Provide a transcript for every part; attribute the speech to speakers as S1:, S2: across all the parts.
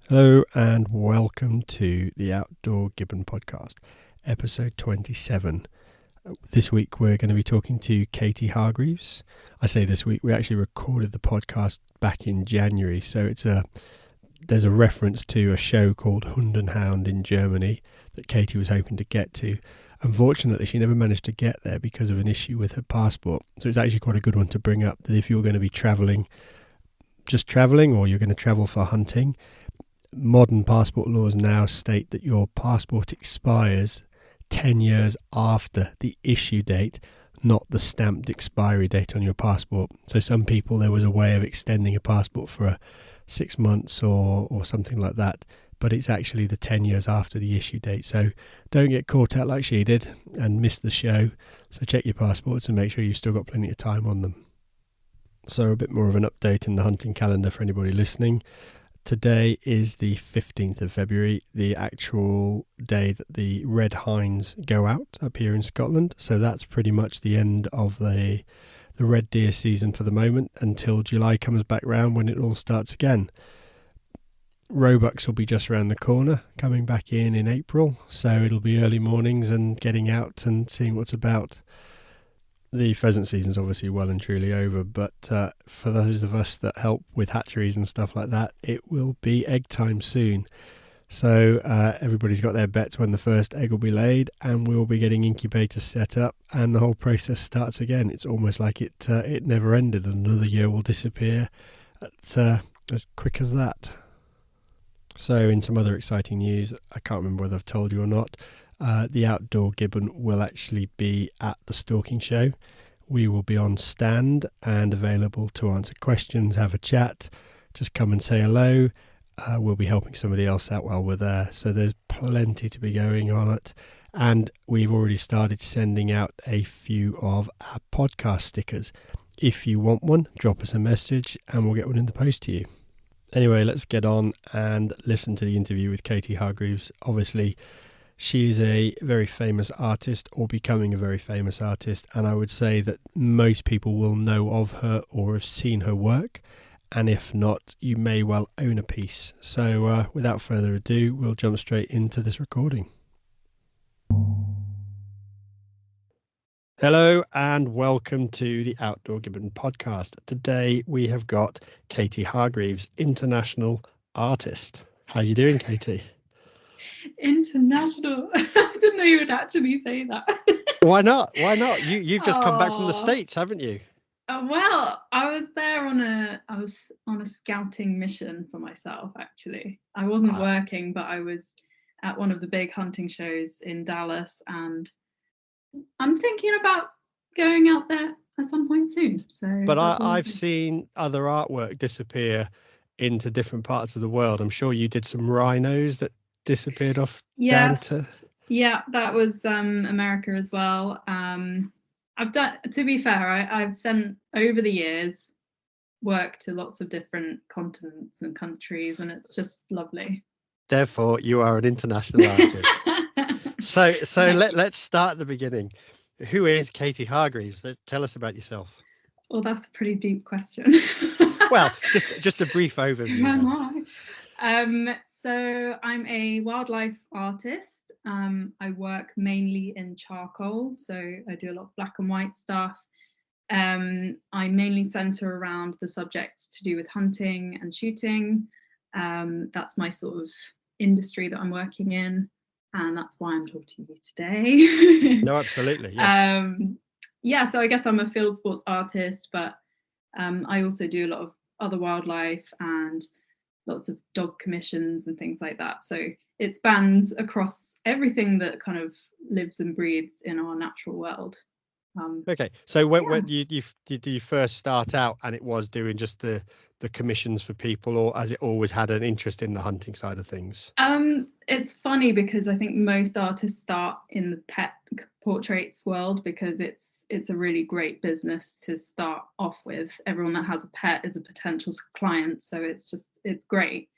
S1: Hello and welcome to the Outdoor Gibbon Podcast, episode 27. This week we're going to be talking to Katie Hargreaves. I say this week, we actually recorded the podcast back in January, so there's a reference to a show called Hund and Hound in Germany that Katie was hoping to get to. Unfortunately, she never managed to get there because of an issue with her passport. So it's actually quite a good one to bring up, that if you're going to be just travelling, or you're going to travel for hunting, modern passport laws now state that your passport expires 10 years after the issue date, not the stamped expiry date on your passport. So some people, there was a way of extending a passport for 6 months or something like that, but it's actually the 10 years after the issue date. So don't get caught out like she did and miss the show. So check your passports and make sure you've still got plenty of time on them. So a bit more of an update in the hunting calendar for anybody listening. Today is the 15th of February, the actual day that the red hinds go out up here in Scotland. So that's pretty much the end of the red deer season for the moment, until July comes back round, when it all starts again. Roebucks will be just around the corner, coming back in April. So it'll be early mornings and getting out and seeing what's about. The pheasant season's obviously well and truly over, but for those of us that help with hatcheries and stuff like that, it will be egg time soon. So everybody's got their bets when the first egg will be laid, and we'll be getting incubators set up, and the whole process starts again. It's almost like it never ended. Another year will disappear as quick as that. So in some other exciting news, I can't remember whether I've told you or not, the Outdoor Gibbon will actually be at the stalking show. We will be on stand and available to answer questions, have a chat, just come and say hello. We'll be helping somebody else out while we're there. So there's plenty to be going on it. And we've already started sending out a few of our podcast stickers. If you want one, drop us a message and we'll get one in the post to you. Anyway, let's get on and listen to the interview with Katie Hargreaves. Obviously, she is a very famous artist, or becoming a very famous artist, and I would say that most people will know of her or have seen her work, and if not, you may well own a piece. So without further ado, we'll jump straight into this recording. Hello and welcome to the Outdoor Gibbon Podcast. Today we have got Katie Hargreaves, international artist. How are you doing, Katie?
S2: International. I didn't know you would actually say that.
S1: Why not? You've just come back from the States, haven't you?
S2: Well, I was there on a scouting mission for myself, actually. I wasn't working, but I was at one of the big hunting shows in Dallas, and I'm thinking about going out there at some point soon.
S1: But I've seen other artwork disappear into different parts of the world. I'm sure you did some rhinos that disappeared off.
S2: Yes. Yeah, that was America as well. I've done, to be fair, I've sent over the years work to lots of different continents and countries, and it's just lovely.
S1: Therefore, you are an international artist. So let's start at the beginning. Who is Katie Hargreaves? Tell us about yourself.
S2: Well, that's a pretty deep question.
S1: Well, just a brief overview.
S2: So I'm a wildlife artist. I work mainly in charcoal, so I do a lot of black and white stuff. I mainly center around the subjects to do with hunting and shooting. That's my sort of industry that I'm working in, and that's why I'm talking to you today.
S1: No, absolutely.
S2: Yeah. So I guess I'm a field sports artist, but I also do a lot of other wildlife and lots of dog commissions and things like that. So it spans across everything that kind of lives and breathes in our natural world.
S1: Okay, so when did you first start out, and it was doing just the commissions for people, or has it always had an interest in the hunting side of things?
S2: It's funny because I think most artists start in the pet portraits world because it's a really great business to start off with. Everyone that has a pet is a potential client, so it's great.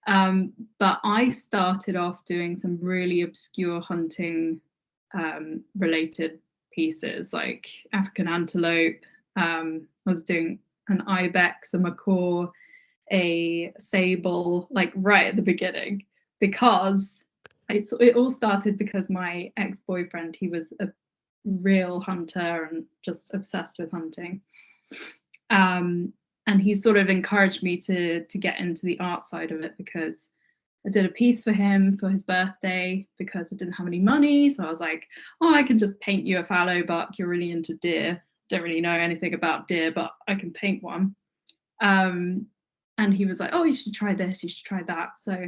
S2: But I started off doing some really obscure hunting related pieces, like African antelope. I was doing an ibex, a macaw, a sable like right at the beginning, because it all started because my ex-boyfriend, he was a real hunter and just obsessed with hunting. And he sort of encouraged me to get into the art side of it, because I did a piece for him for his birthday because I didn't have any money. So I was like, oh, I can just paint you a fallow buck. You're really into deer. Don't really know anything about deer, but I can paint one. And he was like, oh, you should try this, you should try that. So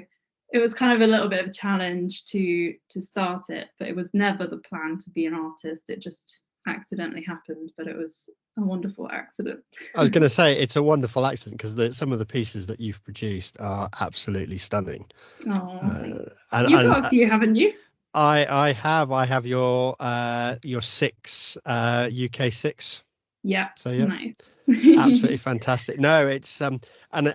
S2: it was kind of a little bit of a challenge to start it, but it was never the plan to be an artist. It just accidentally happened, but it was a wonderful accident.
S1: I was going to say it's a wonderful accident, because some of the pieces that you've produced are absolutely stunning.
S2: Oh, you've got a few, haven't you?
S1: I have your 6 UK 6.
S2: Yeah.
S1: So yeah,
S2: nice.
S1: Absolutely fantastic. No, it's and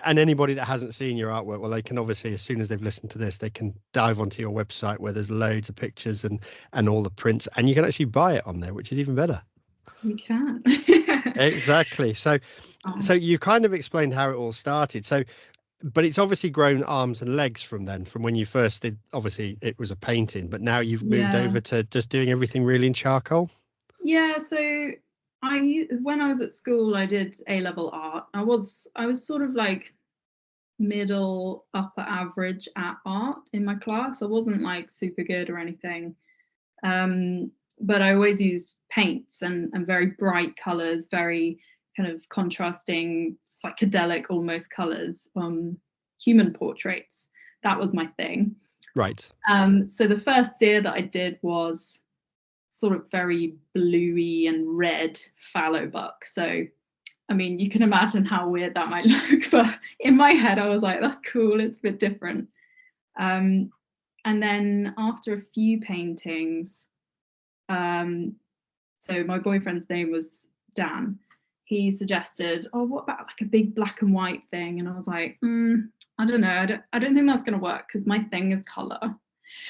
S1: anybody that hasn't seen your artwork, well, they can obviously, as soon as they've listened to this, they can dive onto your website where there's loads of pictures and all the prints, and you can actually buy it on there, which is even better.
S2: You can.
S1: Exactly. So you kind of explained how it all started. So, but it's obviously grown arms and legs from when you first did. Obviously, it was a painting, but now you've moved over to just doing everything really in charcoal.
S2: Yeah. So when I was at school, I did A-level art. I was sort of like middle upper average at art in my class. I wasn't like super good or anything. But I always used paints and very bright colors, very kind of contrasting, psychedelic almost colors on human portraits. That was my thing.
S1: Right.
S2: So the first deer that I did was sort of very bluey and red fallow buck. So, I mean, you can imagine how weird that might look, but in my head, I was like, that's cool, it's a bit different. And then after a few paintings, so my boyfriend's name was Dan, he suggested, oh, what about like a big black and white thing? And I was like, I don't know, I don't think that's going to work, because my thing is color.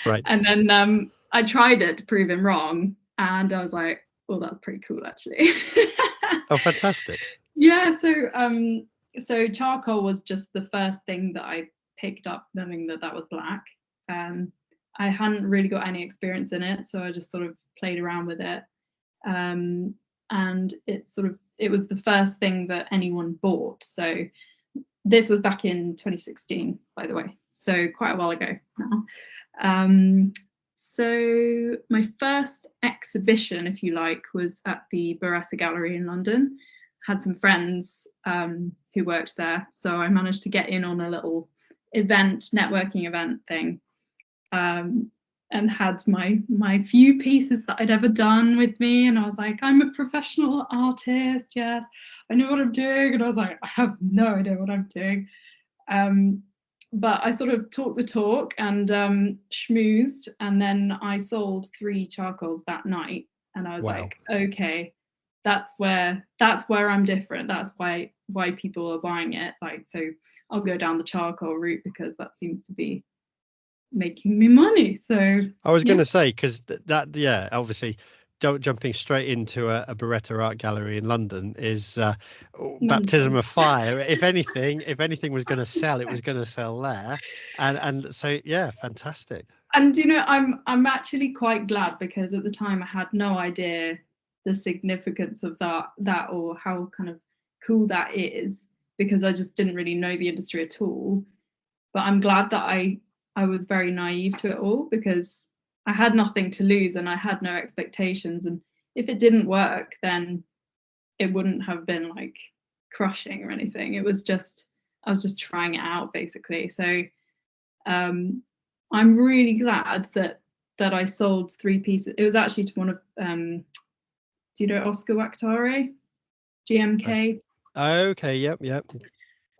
S1: Right.
S2: And then I tried it to prove him wrong, and I was like, well, that's pretty cool, actually.
S1: Oh, fantastic.
S2: Yeah, so charcoal was just the first thing that I picked up, knowing that was black. I hadn't really got any experience in it, so I just sort of played around with it. And it was the first thing that anyone bought. So this was back in 2016, by the way, so quite a while ago now. So my first exhibition, if you like, was at the Beretta Gallery in London. Had some friends who worked there, so I managed to get in on a little networking event thing, and had my few pieces that I'd ever done with me, and I was like, I'm a professional artist, yes, I know what I'm doing. And I was like, I have no idea what I'm doing. But I sort of talked the talk and schmoozed, and then I sold 3 charcoals that night, and I was like, okay, that's where I'm different. That's why people are buying it. Like, so I'll go down the charcoal route, because that seems to be making me money. So
S1: I was going to say, because obviously jumping straight into a Beretta art gallery in London is baptism of fire. If anything was going to sell, it was going to sell there. And so, yeah, fantastic.
S2: And, you know, I'm actually quite glad, because at the time I had no idea the significance of that or how kind of cool that is, because I just didn't really know the industry at all. But I'm glad that I was very naive to it all, because I had nothing to lose and I had no expectations. And if it didn't work, then it wouldn't have been like crushing or anything. I was just trying it out, basically. So I'm really glad that I sold 3 pieces. It was actually to one of do you know Oscar Wachtare, GMK?
S1: Okay, yep.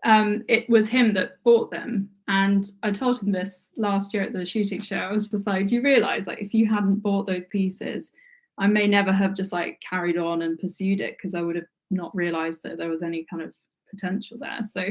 S2: It was him that bought them, and I told him this last year at the shooting show. I was just like, do you realize, like, if you hadn't bought those pieces, I may never have just like carried on and pursued it, because I would have not realized that there was any kind of potential there. So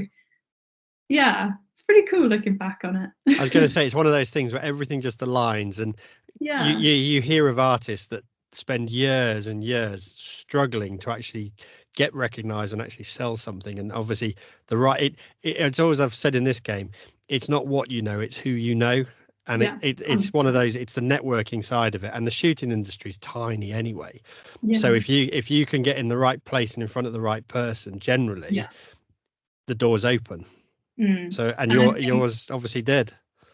S2: yeah, it's pretty cool looking back on it.
S1: I was going to say, it's one of those things where everything just aligns, and you hear of artists that spend years and years struggling to actually get recognized and actually sell something. And obviously the right it's always, I've said in this game, it's not what you know, it's who you know. And
S2: Yeah,
S1: it's one of those, it's the networking side of it. And the shooting industry is tiny anyway.
S2: yeah,
S1: So if you can get in the right place and in front of the right person, generally
S2: yeah.
S1: the door's open. So, and
S2: And I think,
S1: yours obviously did.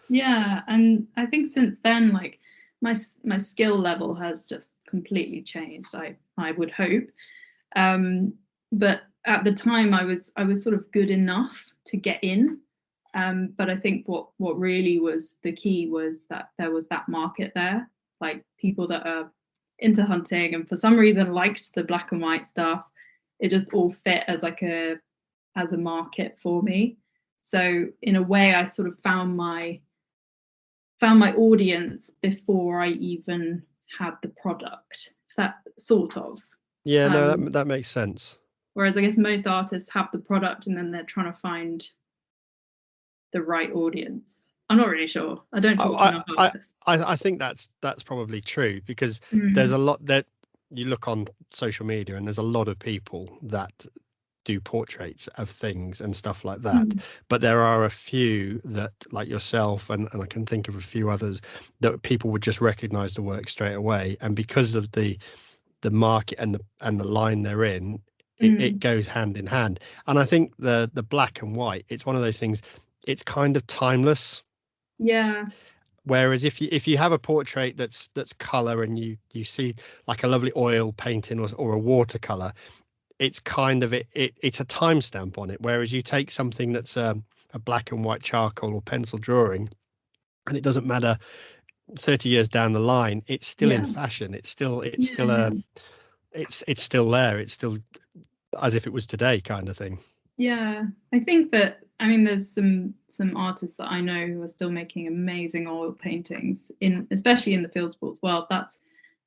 S2: yeah, and I think since then, like my skill level has just completely changed. I would hope, but at the time I was sort of good enough to get in. But I think what really was the key was that there was that market there, like people that are into hunting and for some reason liked the black and white stuff. It just all fit as like a market for me. So in a way, I sort of found my audience before I even had the product. That sort of.
S1: Yeah, no, that makes sense.
S2: Whereas I guess most artists have the product and then they're trying to find the right audience. I'm not really sure. I don't talk to enough artists.
S1: I think that's probably true, because there's a lot that you look on social media and there's a lot of people that do portraits of things and stuff like that, but there are a few that, like yourself, and I can think of a few others, that people would just recognize the work straight away, and because of the market and the line they're in, it goes hand in hand. And I think the black and white, it's one of those things, it's kind of timeless.
S2: Yeah.
S1: Whereas if you have a portrait that's color and you see like a lovely oil painting or a watercolor, it's kind of it's a timestamp on it. Whereas you take something that's a black and white charcoal or pencil drawing, and it doesn't matter 30 years down the line, it's still in fashion. It's still it's still there. It's still as if it was today, kind of thing.
S2: Yeah, I think that, I mean, there's some artists that I know who are still making amazing oil paintings, especially in the field sports world. That's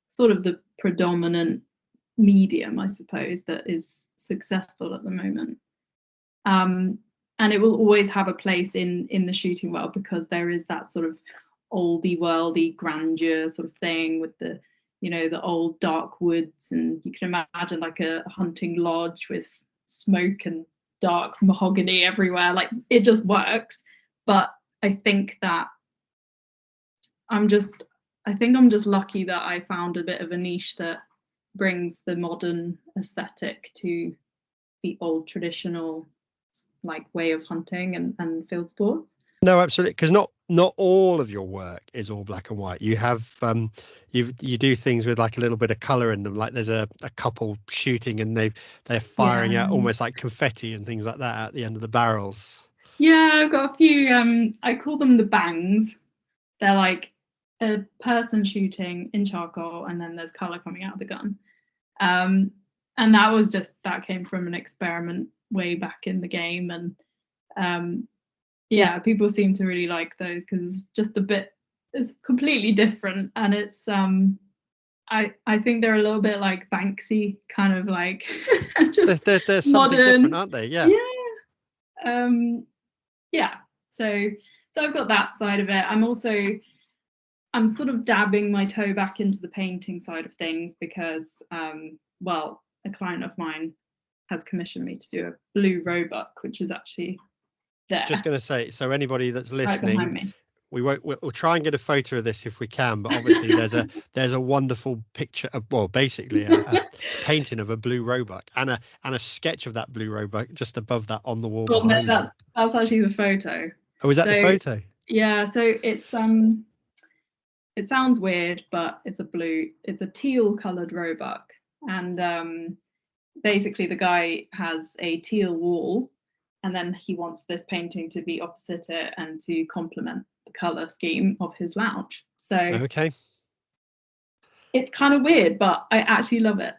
S2: sort of the predominant medium, I suppose, that is successful at the moment. And it will always have a place in the shooting world, because there is that sort of oldie worldy grandeur sort of thing with the, the old dark woods, and you can imagine like a hunting lodge with smoke and dark mahogany everywhere. Like, it just works. But I think that I'm just lucky that I found a bit of a niche that brings the modern aesthetic to the old traditional like way of hunting and field sports.
S1: No, absolutely, because not all of your work is all black and white. You have you do things with like a little bit of color in them, like there's a couple shooting and they're firing out almost like confetti and things like that at the end of the barrels.
S2: Yeah, I've got a few, I call them the bangs. They're like a person shooting in charcoal and then there's color coming out of the gun. And that came from an experiment way back in the game, and yeah, people seem to really like those because it's completely different, and it's I think they're a little bit like Banksy, kind of like just
S1: they're something
S2: modern,
S1: different, aren't they? Yeah.
S2: Yeah. So I've got that side of it. I'm sort of dabbing my toe back into the painting side of things because a client of mine has commissioned me to do a blue roebuck, which is actually there.
S1: Just going to say, so anybody that's listening,
S2: right behind me.
S1: We'll try and get a photo of this if we can, but obviously there's a wonderful picture of, well, basically a painting of a blue roebuck and a sketch of that blue roebuck just above that on the wall behind me.
S2: That's actually the photo.
S1: Oh, is that the photo?
S2: Yeah, so it's it sounds weird, but it's a teal coloured roebuck, and basically the guy has a teal wall, and then he wants this painting to be opposite it and to complement the colour scheme of his lounge. So
S1: okay,
S2: it's kind of weird, but I actually love it.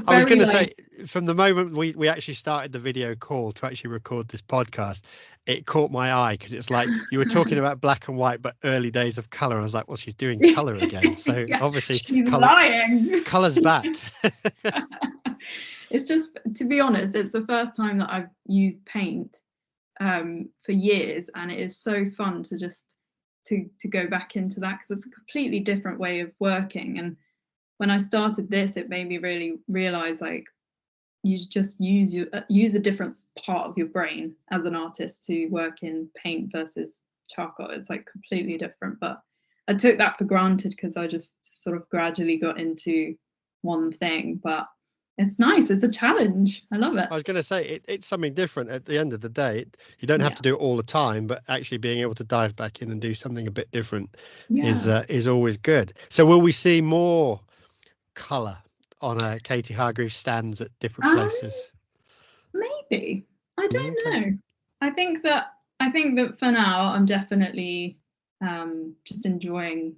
S1: I was going to say, from the moment we actually started the video call to actually record this podcast, it caught my eye because it's like you were talking about black and white, but early days of colour. I was like, well, she's doing colour again. So
S2: yeah,
S1: obviously,
S2: she's lying.
S1: Colour's back.
S2: It's just, to be honest, it's the first time that I've used paint for years, and it is so fun to just to go back into that because it's a completely different way of working. And when I started this, it made me really realize like you just use a different part of your brain as an artist to work in paint versus charcoal. It's like completely different, but I took that for granted because I just sort of gradually got into one thing. But it's nice, it's a challenge. I love it.
S1: I was going to say it's something different at the end of the day. You don't have to do it all the time, but actually being able to dive back in and do something a bit different is always good. So will we see more colour on Katie Hargreaves stands at different places?
S2: Maybe. I don't know. I think that for now I'm definitely just enjoying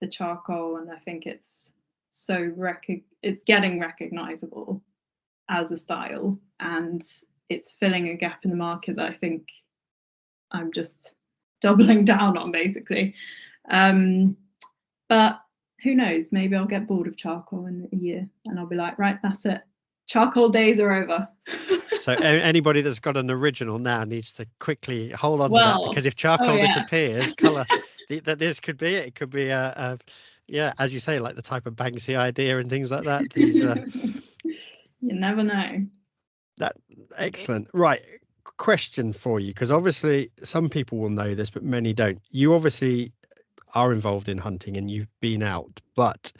S2: the charcoal, and I think it's it's getting recognizable as a style, and it's filling a gap in the market that I think I'm just doubling down on, basically. But who knows, maybe I'll get bored of charcoal in a year and I'll be like, right, that's it, charcoal days are over.
S1: So anybody that's got an original now needs to quickly hold on to that, because if charcoal disappears, colour, this could be it. It could be as you say, like the type of Banksy idea and things like that. These
S2: you never know.
S1: That excellent. Right, question for you, because obviously some people will know this, but many don't. You obviously are involved in hunting and you've been out, but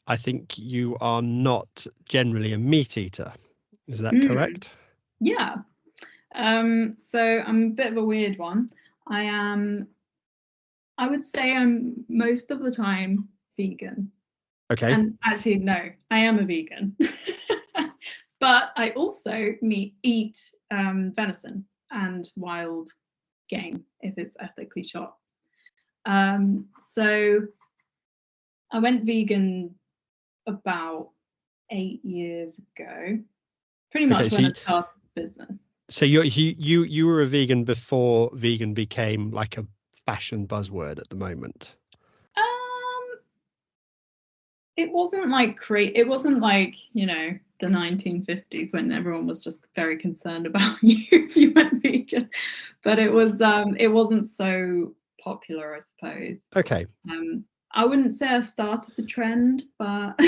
S1: I think you are not generally a meat eater. Is that correct?
S2: Yeah. So I'm a bit of a weird one. I would say I'm most of the time vegan.
S1: Okay.
S2: And actually, no, I am a vegan. But I also eat venison and wild game if it's ethically shot. So I went vegan about 8 years ago, pretty much when I started the business.
S1: So you were a vegan before vegan became like a fashion buzzword at the moment?
S2: It wasn't like it wasn't like, you know, the 1950s when everyone was just very concerned about you if you went vegan, but it wasn't so popular, I suppose.
S1: Okay.
S2: I wouldn't say I started the trend, but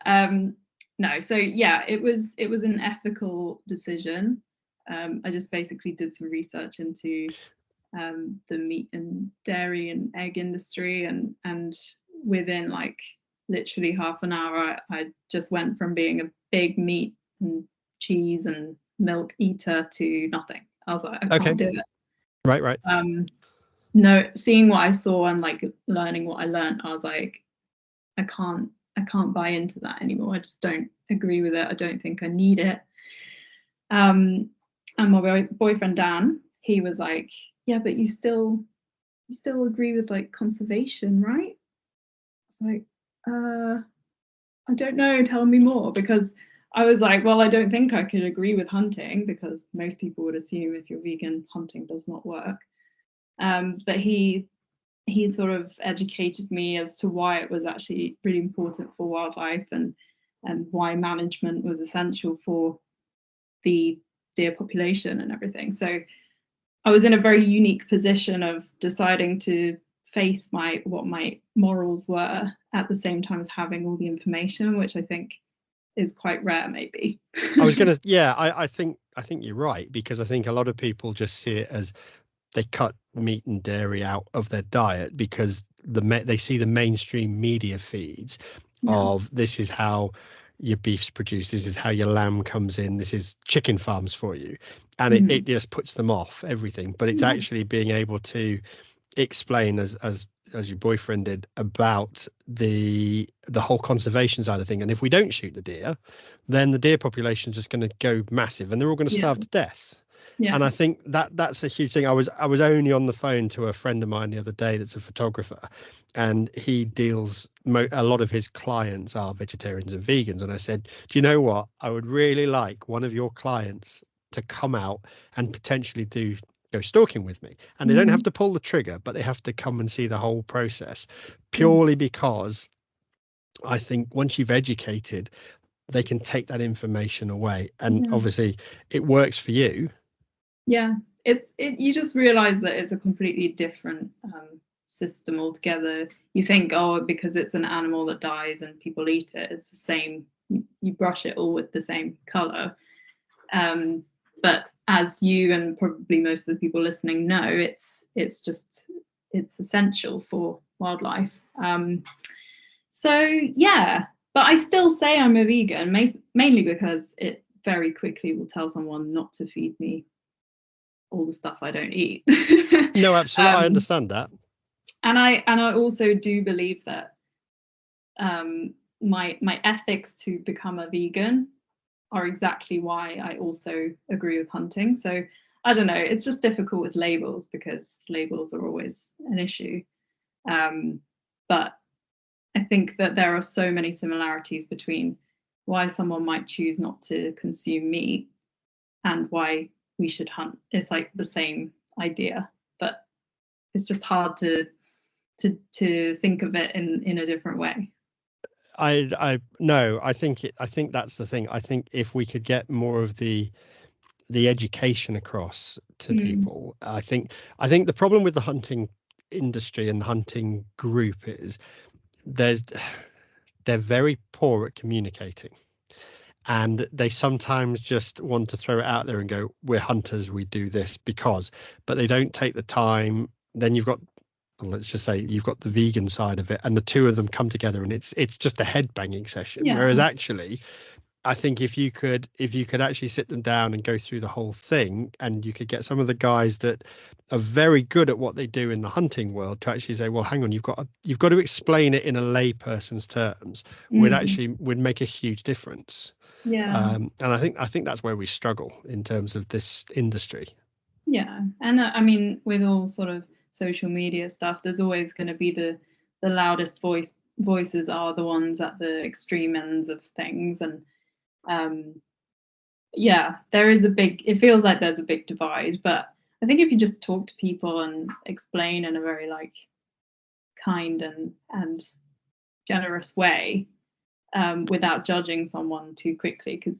S2: no. So yeah, it was an ethical decision. I just basically did some research into the meat and dairy and egg industry, and within like literally half an hour, I just went from being a big meat and cheese and milk eater to nothing. I was like, I can't do it.
S1: Right.
S2: No, seeing what I saw and like learning what I learned, I was like, I can't buy into that anymore. I just don't agree with it. I don't think I need it. And my boyfriend Dan, he was like, yeah, but you still agree with like conservation, right? I was like, I don't know, tell me more, because I was like, well, I don't think I could agree with hunting, because most people would assume if you're vegan, hunting does not work. But he sort of educated me as to why it was actually really important for wildlife, and why management was essential for the deer population and everything. So I was in a very unique position of deciding to face what my morals were at the same time as having all the information, which I think is quite rare, maybe.
S1: I think you're right, because I think a lot of people just see it as they cut meat and dairy out of their diet because they see the mainstream media feeds of this is how your beef's produced, this is how your lamb comes in, this is chicken farms for you, and it just puts them off everything. But it's actually being able to explain, as your boyfriend did, about the whole conservation side of thing. And if we don't shoot the deer, then the deer population is just going to go massive and they're all going to starve to death. Yeah. And I think that's a huge thing. I was only on the phone to a friend of mine the other day that's a photographer, and he deals a lot of his clients are vegetarians and vegans. And I said, do you know what? I would really like one of your clients to come out and potentially go stalking with me. And they don't have to pull the trigger, but they have to come and see the whole process, purely because I think once you've educated, they can take that information away. And obviously it works for you.
S2: Yeah, you just realize that it's a completely different system altogether. You think, oh, because it's an animal that dies and people eat it, it's the same you brush it all with the same color. But as you and probably most of the people listening know, it's essential for wildlife. So yeah, but I still say I'm a vegan, mainly because it very quickly will tell someone not to feed me all the stuff I don't eat.
S1: No, absolutely. I understand that.
S2: And I also do believe that my ethics to become a vegan are exactly why I also agree with hunting. So I don't know, it's just difficult with labels because labels are always an issue. But I think that there are so many similarities between why someone might choose not to consume meat and why we should hunt. It's like the same idea, but it's just hard to think of it in a different way.
S1: I think that's the thing. I think if we could get more of the education across to people, I think the problem with the hunting industry and the hunting group is they're very poor at communicating, and they sometimes just want to throw it out there and go, we're hunters, we do this but they don't take the time. Then you've got, let's just say you've got the vegan side of it, and the two of them come together and it's just a head banging session.
S2: Yeah.
S1: Whereas actually, I think if you could actually sit them down and go through the whole thing, and you could get some of the guys that are very good at what they do in the hunting world to actually say, well, hang on, you've got to explain it in a layperson's terms, would make a huge difference.
S2: Yeah.
S1: And I think that's where we struggle in terms of this industry.
S2: Yeah, and I mean, with all sort of social media stuff, there's always going to be the loudest voices are the ones at the extreme ends of things, and yeah, there is it feels like there's a big divide. But I think if you just talk to people and explain in a very like kind and generous way, without judging someone too quickly, because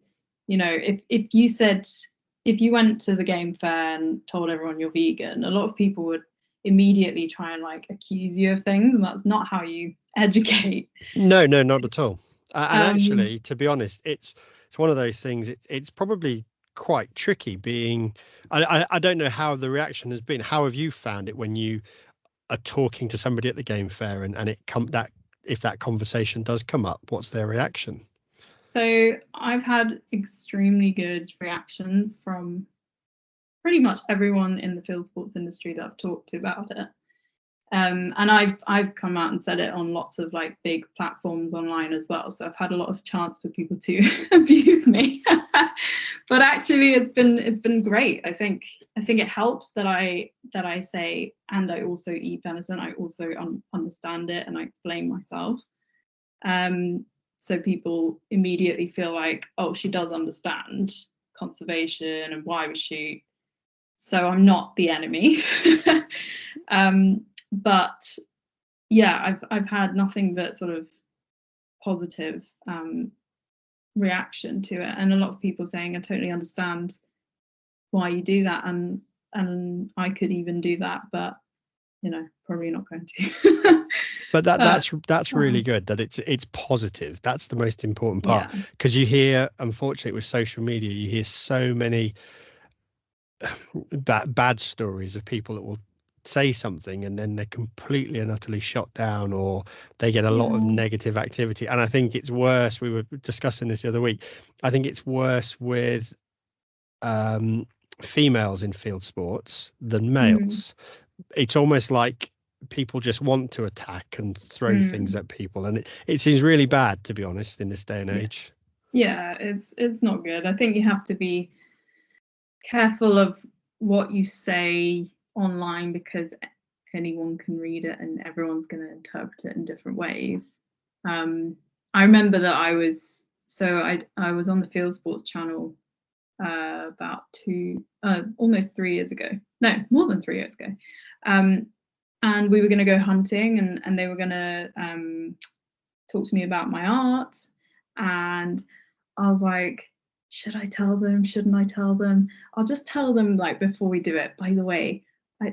S2: if you went to the game fair and told everyone you're vegan, a lot of people would immediately try and like accuse you of things, and that's not how you educate.
S1: No, not at all. And actually, to be honest, it's one of those things. It's probably quite tricky being. I don't know how the reaction has been. How have you found it when you are talking to somebody at the game fair and if that conversation does come up, what's their reaction?
S2: So I've had extremely good reactions from pretty much everyone in the field sports industry that I've talked to about it. And I've come out and said it on lots of like big platforms online as well. So I've had a lot of chance for people to abuse me. But actually it's been great. I think it helps that I say, and I also eat venison. I also understand it and I explain myself. So people immediately feel like, oh, she does understand conservation and why we shoot. So I'm not the enemy. But yeah, I've had nothing but sort of positive reaction to it, and a lot of people saying, I totally understand why you do that, and I could even do that, but probably not going to.
S1: But that's really good that it's positive. That's the most important part, because you hear, unfortunately, with social media, you hear so many bad stories of people that will say something and then they're completely and utterly shot down, or they get a lot of negative activity. And I think it's worse. We were discussing this the other week. I think it's worse with females in field sports than males. It's almost like people just want to attack and throw things at people, and it seems really bad, to be honest, in this day and age.
S2: Yeah, it's not good. I think you have to be careful of what you say online, because anyone can read it and everyone's going to interpret it in different ways. I remember that I was on the Field Sports channel about almost 3 years ago. No, more than 3 years ago. And we were going to go hunting, and they were going to talk to me about my art. And I was like, should I tell them? Shouldn't I tell them? I'll just tell them like before we do it. By the way,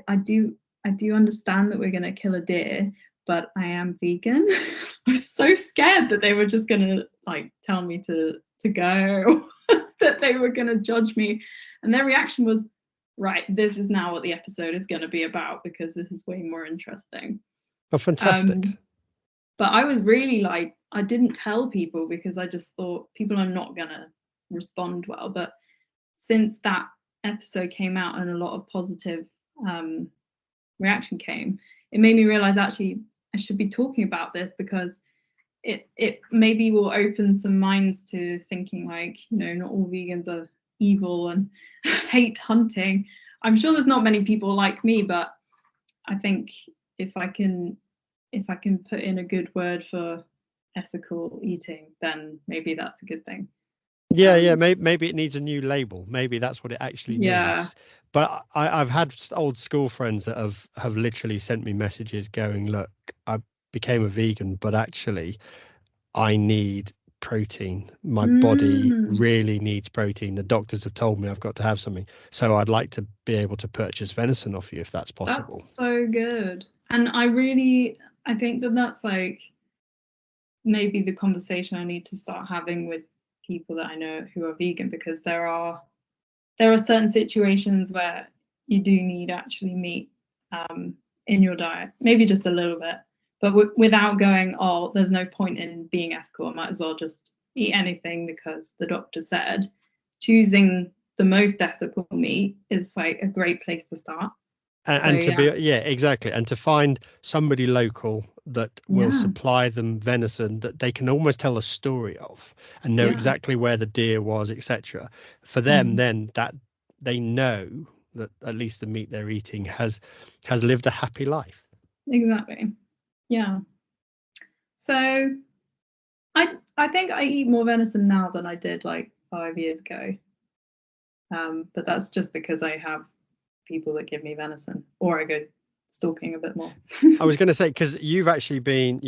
S2: I do understand that we're going to kill a deer, but I am vegan. I was so scared that they were just going to like tell me to go, that they were going to judge me. And their reaction was, right, this is now what the episode is going to be about, because this is way more interesting.
S1: Oh, fantastic.
S2: But I was really like, I didn't tell people because I just thought people are not going to respond well. But since that episode came out and a lot of positive reaction came, it made me realize actually I should be talking about this, because it maybe will open some minds to thinking like, you know, not all vegans are evil and hate hunting. I'm sure there's not many people like me, but I think if I can put in a good word for ethical eating, then maybe that's a good thing.
S1: Yeah, maybe it needs a new label. Maybe that's what it actually needs. But I've had old school friends that have literally sent me messages going, look, I became a vegan, but actually I need protein. My body really needs protein. The doctors have told me I've got to have something. So I'd like to be able to purchase venison off you if that's possible.
S2: That's so good. And I think that's like maybe the conversation I need to start having with people that I know who are vegan, because there are certain situations where you do need actually meat in your diet, maybe just a little bit, but without going, oh, there's no point in being ethical, I might as well just eat anything because the doctor said. Choosing the most ethical meat is like a great place to start.
S1: And to be exactly, and to find somebody local that will supply them venison that they can almost tell a story of and know exactly where the deer was, etc. For them, then that they know that at least the meat they're eating has lived a happy life.
S2: Exactly. Yeah. So I think I eat more venison now than I did like 5 years ago. But that's just because I have people that give me venison, or I go stalking a bit more.
S1: I was going to say, because you've actually been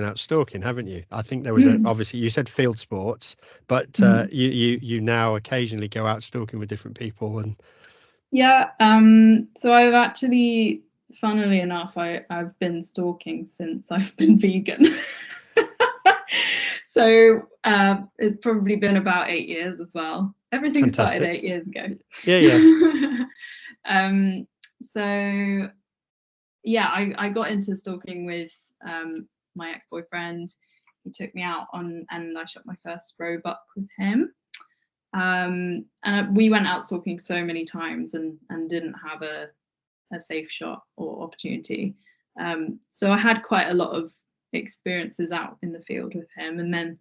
S1: out stalking, haven't you? I think there was obviously you said field sports, but you now occasionally go out stalking with different people. And
S2: so I've actually, funnily enough, I've been stalking since I've been vegan. So it's probably been about 8 years as well. Everything started 8 years ago. So yeah, I got into stalking with my ex-boyfriend. He took me out and I shot my first roebuck with him. And we went out stalking so many times and didn't have a safe shot or opportunity. So I had quite a lot of experiences out in the field with him, and then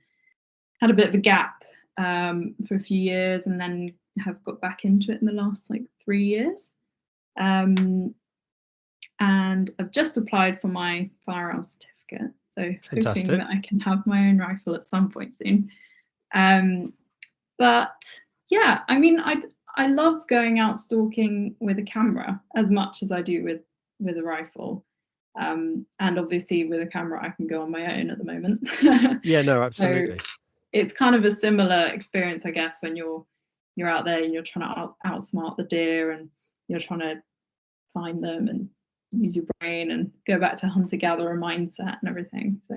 S2: had a bit of a gap for a few years, and then have got back into it in the last like 3 years. And I've just applied for my firearm certificate, so hoping that I can have my own rifle at some point soon. But yeah, I mean, I love going out stalking with a camera as much as I do with a rifle. And obviously with a camera I can go on my own at the moment.
S1: Yeah, no, absolutely.
S2: So it's kind of a similar experience, I guess, when you're out there and you're trying to outsmart the deer and you're trying to find them and use your brain and go back to hunter-gatherer mindset and everything. So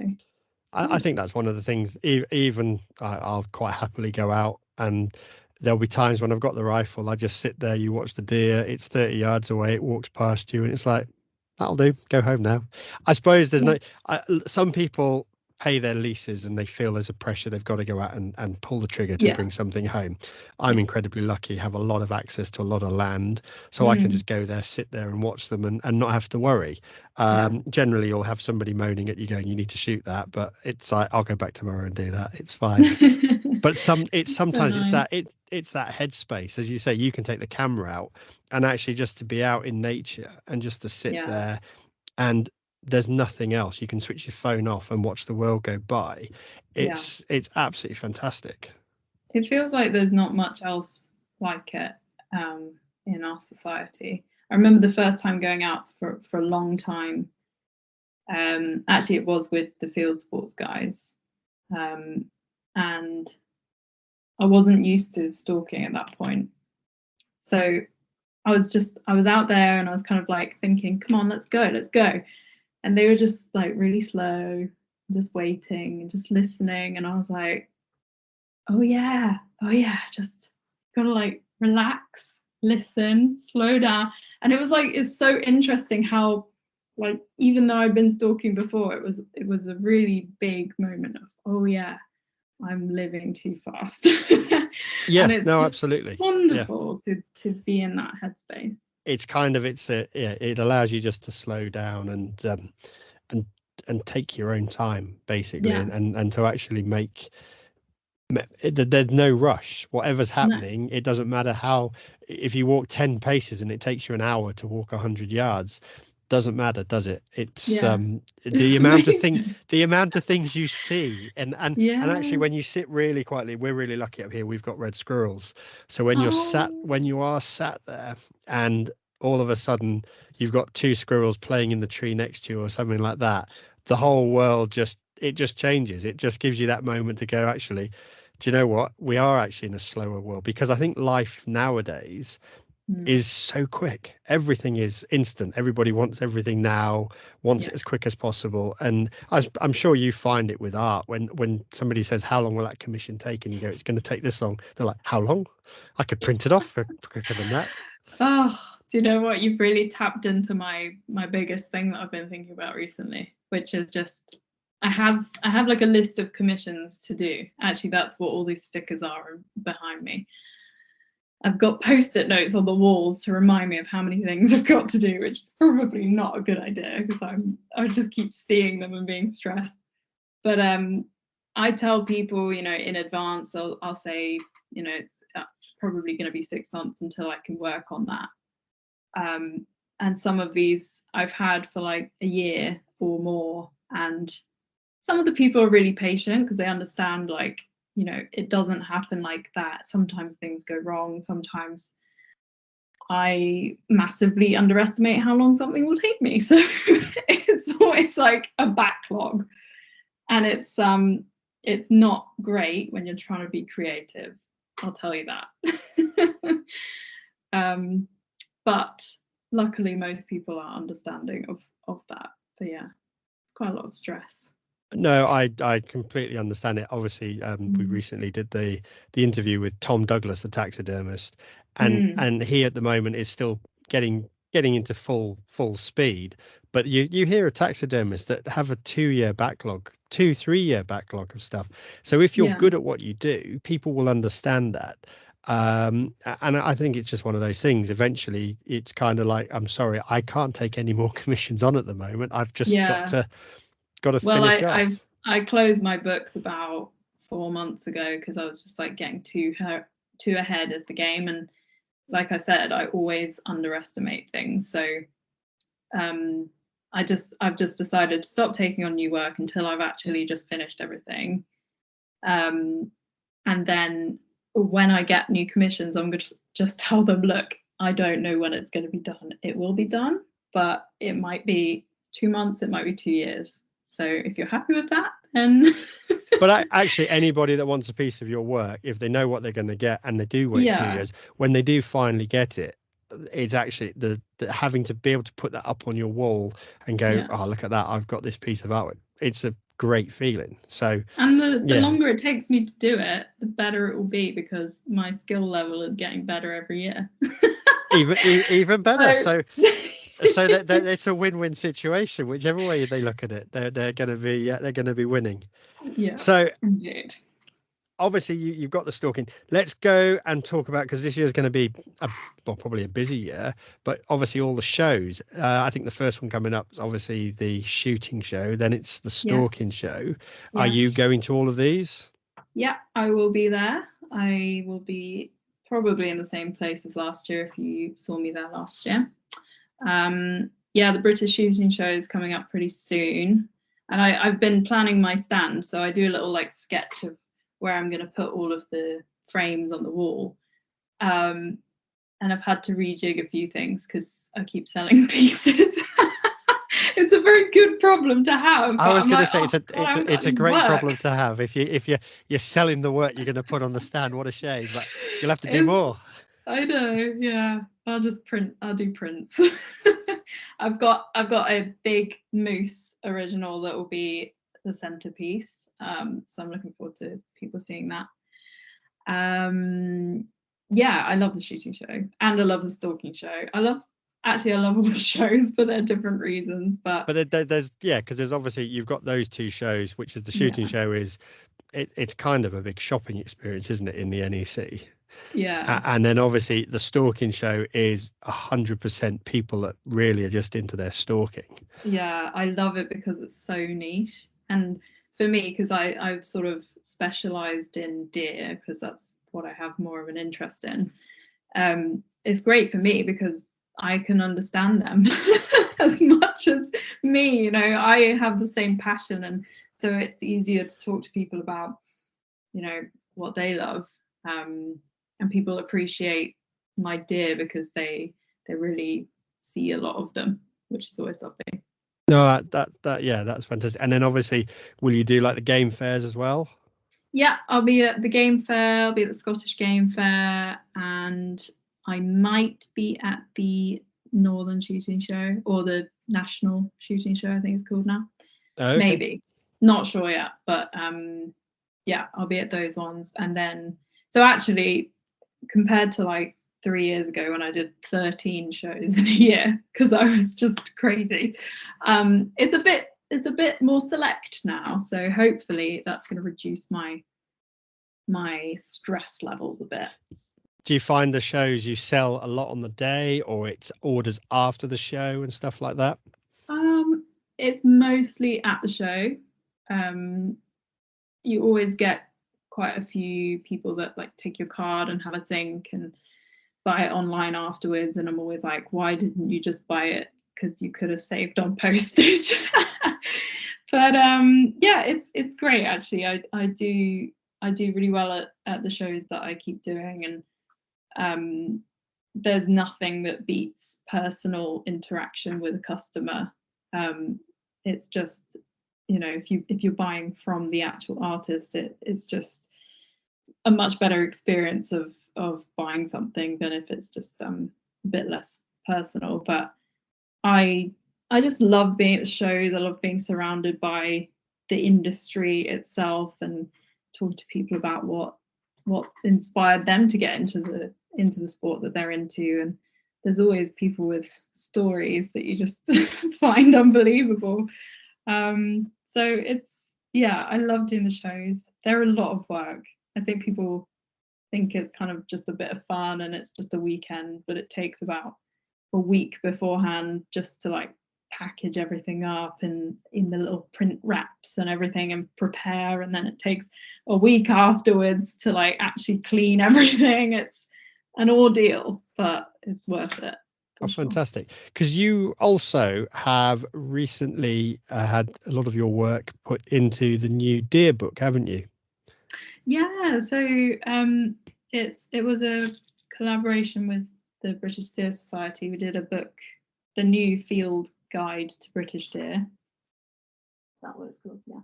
S1: I think that's one of the things. Even I'll quite happily go out, and there'll be times when I've got the rifle, I just sit there, you watch the deer, it's 30 yards away, it walks past you, and it's like, that'll do, go home now. I suppose there's some people pay their leases and they feel there's a pressure, they've got to go out and pull the trigger to bring something home. I'm incredibly lucky, have a lot of access to a lot of land, so I can just go there, sit there and watch them and not have to worry. Generally you'll have somebody moaning at you going, you need to shoot that, but it's like, I'll go back tomorrow and do that, it's fine. But sometimes it's that headspace, as you say, you can take the camera out and actually just to be out in nature and just to sit there, and there's nothing else. You can switch your phone off and watch the world go by. It's absolutely fantastic.
S2: It feels like there's not much else like it in our society. I remember the first time going out for a long time. Actually, it was with the field sports guys, and I wasn't used to stalking at that point. So I was out there and I was kind of like thinking, come on, let's go. And they were just like really slow, just waiting and just listening. And I was like, oh yeah, just gotta like relax, listen, slow down. And it was like, it's so interesting how, like, even though I'd been stalking before, it was a really big moment of, oh yeah, I'm living too fast.
S1: Yeah,
S2: And it's
S1: no,
S2: just
S1: absolutely. Yeah.
S2: wonderful to be in that headspace.
S1: It's kind of, it allows you just to slow down and take your own time, basically,
S2: Yeah.
S1: and to actually there's no rush. Whatever's
S2: No.
S1: happening, it doesn't matter how. If you walk 10 paces and it takes you an hour to walk 100 yards, doesn't matter, does it? It's
S2: Yeah.
S1: the
S2: It's
S1: amount of
S2: amazing.
S1: things you see, and actually,
S2: Yeah.
S1: when you sit really quietly, we're really lucky up here, we've got red squirrels. So when
S2: Oh.
S1: you are sat there, and all of a sudden you've got two squirrels playing in the tree next to you or something like that, the whole world just changes. It just gives you that moment to go, actually, do you know what? We are actually in a slower world, because I think life nowadays
S2: Mm.
S1: is so quick. Everything is instant. Everybody wants everything now, wants
S2: Yeah.
S1: it as quick as possible. And I'm sure you find it with art, when somebody says, how long will that commission take? And you go, it's going to take this long. They're like, how long? I could print it off quicker than that.
S2: Oh, do you know what? You've really tapped into my biggest thing that I've been thinking about recently, which is just, I have like a list of commissions to do. Actually, that's what all these stickers are behind me. I've got post-it notes on the walls to remind me of how many things I've got to do, which is probably not a good idea because I just keep seeing them and being stressed. But I tell people, you know, in advance, I'll say, you know, it's probably going to be 6 months until I can work on that. And some of these I've had for like a year or more. And some of the people are really patient because they understand, like, you know, it doesn't happen like that. Sometimes things go wrong. Sometimes I massively underestimate how long something will take me. So it's always like a backlog. And it's not great when you're trying to be creative, I'll tell you that. But luckily most people are understanding of that. But yeah, it's quite a lot of stress.
S1: No, I completely understand it. Obviously, we
S2: Mm.
S1: recently did the interview with Tom Douglas, the taxidermist,
S2: Mm.
S1: and he at the moment is still getting into full speed. But you hear a taxidermist that have a 2 year backlog, 3 year backlog of stuff. So if you're
S2: Yeah.
S1: good at what you do, people will understand that. And I think it's just one of those things. Eventually, it's kind of like, I'm sorry, I can't take any more commissions on at the moment. I've just
S2: Yeah.
S1: got to
S2: Well,
S1: finish off.
S2: I closed my books about 4 months ago because I was just like getting too ahead of the game. And like I said, I always underestimate things. So I've just decided to stop taking on new work until I've actually just finished everything. And then when I get new commissions, I'm going to just tell them, look, I don't know when it's going to be done. It will be done, but it might be 2 months, it might be 2 years. So if you're happy with that, then
S1: But actually, anybody that wants a piece of your work, if they know what they're going to get and they do wait two
S2: yeah,
S1: years, when they do finally get it, it's actually the having to be able to put that up on your wall and go,
S2: yeah.
S1: oh, look at that, I've got this piece of artwork. It's a great feeling. So
S2: And the
S1: yeah,
S2: longer it takes me to do it, the better it will be because my skill level is getting better every year.
S1: even better.
S2: So
S1: So that it's a win-win situation. Whichever way they look at it, they're going to be winning.
S2: yeah,
S1: So
S2: indeed.
S1: obviously you've got the stalking. Let's go and talk about, because this year is going to be probably a busy year, but obviously all the shows. I think the first one coming up is obviously the shooting show, then it's the stalking
S2: Yes.
S1: show. Are you
S2: Yes.
S1: going to all of these?
S2: Yeah, I will be there. I will be probably in the same place as last year if you saw me there last year. Yeah, the British shooting show is coming up pretty soon. And I've been planning my stand. So I do a little like sketch of where I'm going to put all of the frames on the wall. And I've had to rejig a few things because I keep selling pieces. It's a very good problem to have,
S1: I
S2: but
S1: was
S2: I'm
S1: going to
S2: like,
S1: say
S2: oh God, I haven't got
S1: it's a
S2: any
S1: great
S2: work.
S1: problem to have. If you're selling the work you're going to put on the stand, what a shame, but you'll have to do
S2: It's,
S1: more.
S2: I know, yeah. I'll do prints. I've got a big moose original that will be the centerpiece. So I'm looking forward to people seeing that. Yeah, I love the shooting show and I love the stalking show. I love all the shows for their different reasons, but
S1: there's because there's obviously you've got those two shows, which is the shooting show is it's kind of a big shopping experience, isn't it, in the NEC?
S2: Yeah.
S1: And then obviously the stalking show is 100% people that really are just into their stalking.
S2: Yeah, I love it because it's so niche. And for me, because I've sort of specialized in deer, because that's what I have more of an interest in, it's great for me because I can understand them as much as me. You know, I have the same passion, and so it's easier to talk to people about, you know, what they love. And people appreciate my deer because they really see a lot of them, which is always lovely.
S1: No, that's fantastic. And then obviously, will you do like the game fairs as well?
S2: Yeah, I'll be at the game fair, I'll be at the Scottish Game Fair, and I might be at the Northern Shooting Show, or the National Shooting Show, I think it's called now.
S1: Oh, okay.
S2: Maybe. Not sure yet, but yeah, I'll be at those ones. And then, so actually, compared to like 3 years ago when I did 13 shows in a year, because I was just crazy, it's a bit more select now, so hopefully that's going to reduce my stress levels a bit.
S1: Do you find the shows you sell a lot on the day, or it's orders after the show and stuff like that?
S2: It's mostly at the show. You always get quite a few people that like take your card and have a think and buy it online afterwards, and I'm always like, why didn't you just buy it, because you could have saved on postage. But yeah, it's great actually. I do really well at the shows that I keep doing, and there's nothing that beats personal interaction with a customer. It's just, you know, if you're buying from the actual artist, it's just a much better experience of buying something than if it's just a bit less personal. But I just love being at the shows. I love being surrounded by the industry itself and talk to people about what inspired them to get into the sport that they're into. And there's always people with stories that you just find unbelievable. So it's, yeah, I love doing the shows. They're a lot of work. I think people think it's kind of just a bit of fun and it's just a weekend, but it takes about a week beforehand just to like package everything up in the little print wraps and everything and prepare, and then it takes a week afterwards to like actually clean everything. It's an ordeal, but it's worth it.
S1: Oh, fantastic. Because you also have recently had a lot of your work put into the new deer book, haven't you?
S2: Yeah, so it was a collaboration with the British Deer Society. We did a book, the new Field Guide to British Deer. That was called, yeah.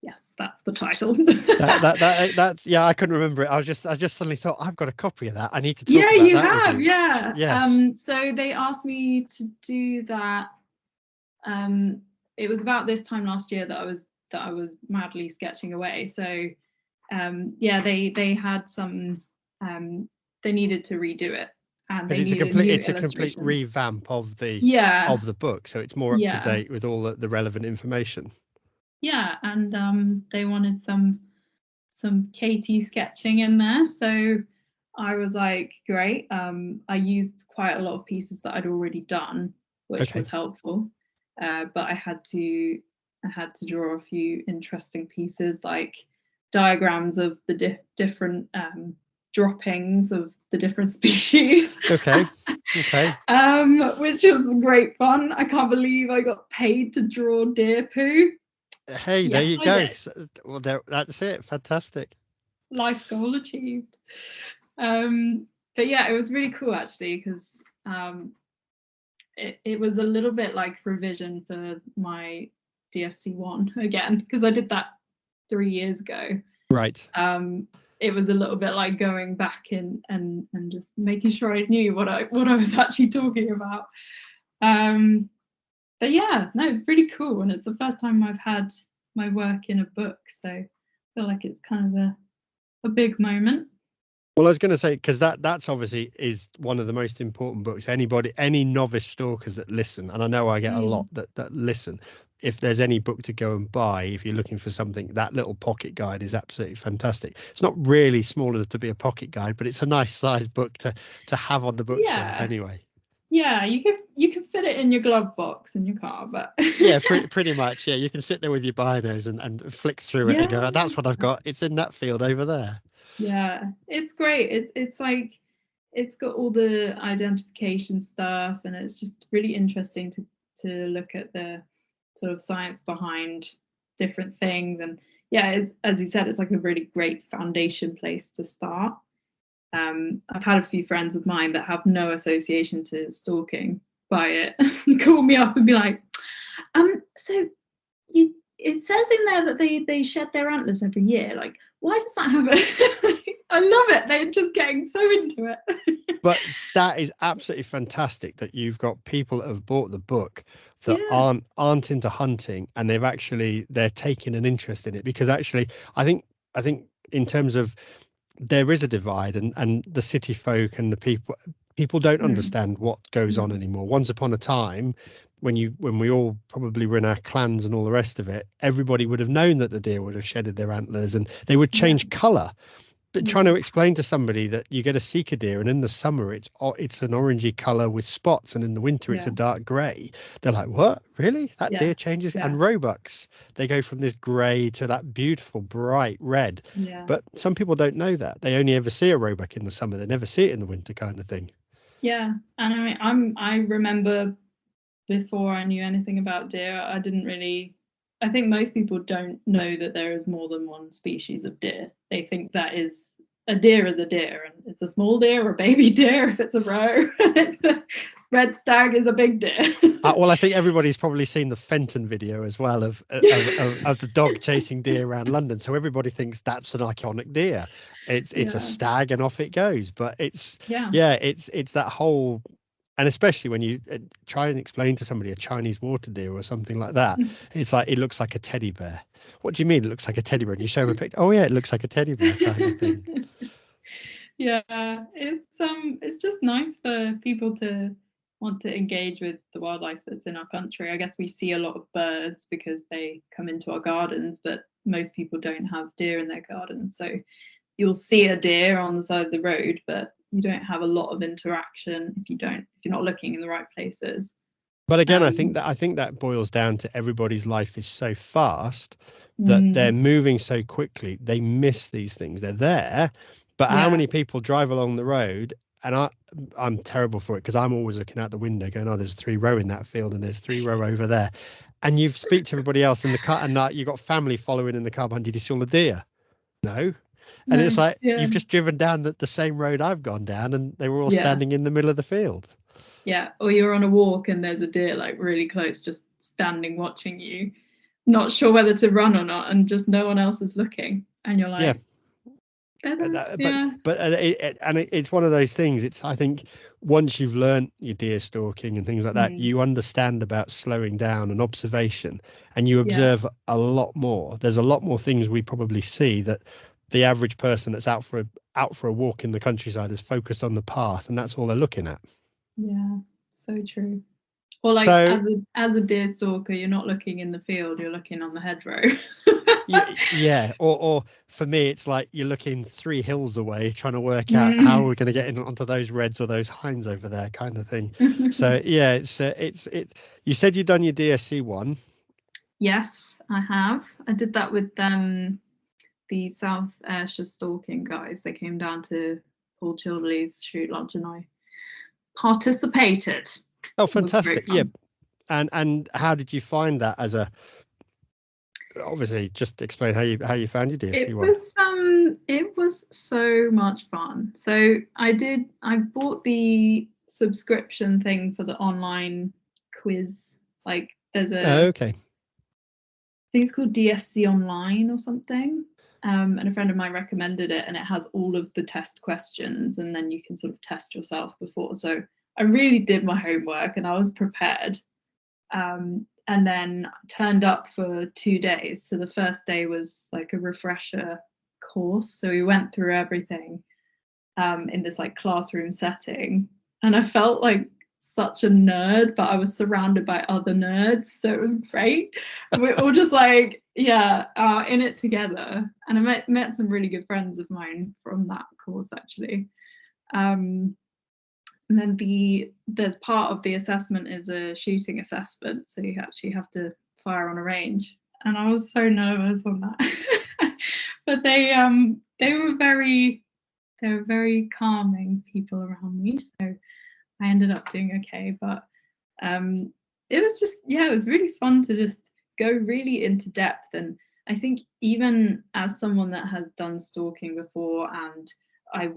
S2: Yes, that's the title.
S1: That's yeah, I couldn't remember it. I just suddenly thought, I've got a copy of that. I need to talk about
S2: you
S1: that
S2: have,
S1: with you.
S2: yeah.
S1: Yes.
S2: So they asked me to do that. It was about this time last year that I was madly sketching away. So yeah, they had some they needed to redo it. And they
S1: It's a complete revamp of the book, so it's more up to date with all the relevant information.
S2: Yeah, and they wanted some Katie sketching in there, so I was like, great. I used quite a lot of pieces that I'd already done, which was helpful. But I had to draw a few interesting pieces, like diagrams of the different droppings of the different species.
S1: Okay.
S2: Which was great fun. I can't believe I got paid to draw deer poo.
S1: Hey, yes, there you go. Well, that's it. Fantastic.
S2: Life goal achieved. But yeah, it was really cool actually, because it was a little bit like revision for my DSC1 again, because I did that 3 years ago.
S1: Right.
S2: It was a little bit like going back in and just making sure I knew what I was actually talking about. But yeah, no, it's pretty cool, and it's the first time I've had my work in a book, so I feel like it's kind of a big moment.
S1: Well, I was going to say, because that's obviously is one of the most important books. Any novice stalkers that listen, and I know I get a lot
S2: Mm.
S1: that listen. If there's any book to go and buy, if you're looking for something, that little pocket guide is absolutely fantastic. It's not really small enough to be a pocket guide, but it's a nice sized book to have on the bookshelf
S2: Yeah,
S1: anyway.
S2: yeah, you could fit it in your glove box in your car, but
S1: Yeah, pretty much. Yeah, you can sit there with your binos and flick through it and
S2: yeah,
S1: go, that's what I've got. It's in that field over there.
S2: yeah, it's great. It's like it's got all the identification stuff, and it's just really interesting to look at the sort of science behind different things. And yeah, it's, as you said, it's like a really great foundation place to start. I've had a few friends of mine that have no association to stalking buy it, call me up and be like, so you it says in there that they shed their antlers every year. Like, why does that happen? I love it. They're just getting so into it.
S1: But that is absolutely fantastic that you've got people that have bought the book that
S2: Yeah.
S1: aren't into hunting, and they're taking an interest in it, because actually I think in terms of, there is a divide, and the city folk and the people don't
S2: Mm,
S1: understand what goes on
S2: no.
S1: anymore. Once upon a time, when we all probably were in our clans and all the rest of it, everybody would have known that the deer would have shedded their antlers and they would
S2: Yeah.
S1: change color. But trying
S2: Yeah.
S1: to explain to somebody that you get a seeker deer and in the summer it's an orangey color with spots, and in the winter it's a
S2: Yeah.
S1: dark gray, they're like, what, really? That
S2: Yeah.
S1: deer changes?
S2: Yeah.
S1: And roebucks, they go from this gray to that beautiful bright red.
S2: Yeah.
S1: But some people don't know that. They only ever see a roebuck in the summer, they never see it in the winter, kind of thing.
S2: Yeah. And I mean, I remember before I knew anything about deer, I didn't really. I think most people don't know that there is more than one species of deer. They think that is a deer is a deer, and it's a small deer or a baby deer if it's a roe. It's a red stag is a big deer.
S1: Well, I think everybody's probably seen the Fenton video as well of the dog chasing deer around London. So everybody thinks that's an iconic deer. It's a
S2: Yeah.
S1: stag and off it goes. But
S2: Yeah.
S1: it's that whole, and especially when you try and explain to somebody a Chinese water deer or something like that, it's like, it looks like a teddy bear. What do you mean it looks like a teddy bear? And you show them a picture. Oh yeah, it looks like a teddy bear, kind of thing.
S2: Yeah, it's just nice for people to want to engage with the wildlife that's in our country. I guess we see a lot of birds because they come into our gardens, but most people don't have deer in their gardens. So you'll see a deer on the side of the road, but you don't have a lot of interaction if you're not looking in the right places.
S1: But again,
S2: Um,
S1: I think that boils down to everybody's life is so fast that they're
S2: mm,
S1: moving so quickly, they miss these things. They're there, but how
S2: yeah,
S1: many people drive along the road? And I'm terrible for it, because I'm always looking out the window going, oh, there's 3 row in that field and there's 3 row over there. And you speak to everybody else in the car, and you've got family following in the car behind you. Did you see all the deer? No. And it's
S2: no,
S1: like,
S2: yeah,
S1: you've just driven down the same road I've gone down, and they were all
S2: yeah,
S1: standing in the middle of the field.
S2: yeah. Or you're on a walk and there's a deer like really close, just standing watching you, not sure whether to run or not, and just no one else is looking, and you're
S1: Yeah.
S2: like, they're there.
S1: That- but
S2: Yeah,
S1: but it's one of those things. It's, I think, once you've learned your deer stalking and things like that,
S2: mm,
S1: you understand about slowing down and observation, and you
S2: yeah,
S1: observe a lot more. There's a lot more things we probably see that the average person that's out for a walk in the countryside is focused on the path, and that's all they're looking at.
S2: yeah. So true. Or like
S1: So
S2: as a deer stalker, you're not looking in the field, you're looking on the hedgerow.
S1: yeah, or for me, it's like you're looking 3 hills away, trying to work out how
S2: Mm.
S1: we're going to get in onto those reds or those hinds over there, kind of thing. So yeah, it's. You said you'd done your DSC one.
S2: Yes, I have. I did that with the South Ayrshire stalking guys. They came down to Paul Childerley's shoot lodge and I participated.
S1: Oh,
S2: It was
S1: fantastic!
S2: great
S1: Yeah,
S2: fun.
S1: and how did you find that as a? Obviously, just explain how you found your DSC one.
S2: It was so much fun. So I bought the subscription thing for the online quiz. Like there's
S1: Oh,
S2: a
S1: okay.
S2: think it's called DSC Online or something. And a friend of mine recommended it, and it has all of the test questions, and then you can sort of test yourself before. So I really did my homework, and I was prepared. And then turned up for 2 days. So the first day was like a refresher course. So we went through everything. in this like classroom setting, and I felt like such a nerd, but I was surrounded by other nerds, so it was great. We're all just like, yeah, in it together. And I met some really good friends of mine from that course, actually. And then there's part of the assessment is a shooting assessment, so you actually have to fire on a range. And I was so nervous on that. But they were very calming people around me, so I ended up doing okay. But it was just, yeah, it was really fun to just go really into depth. And I think even as someone that has done stalking before, and I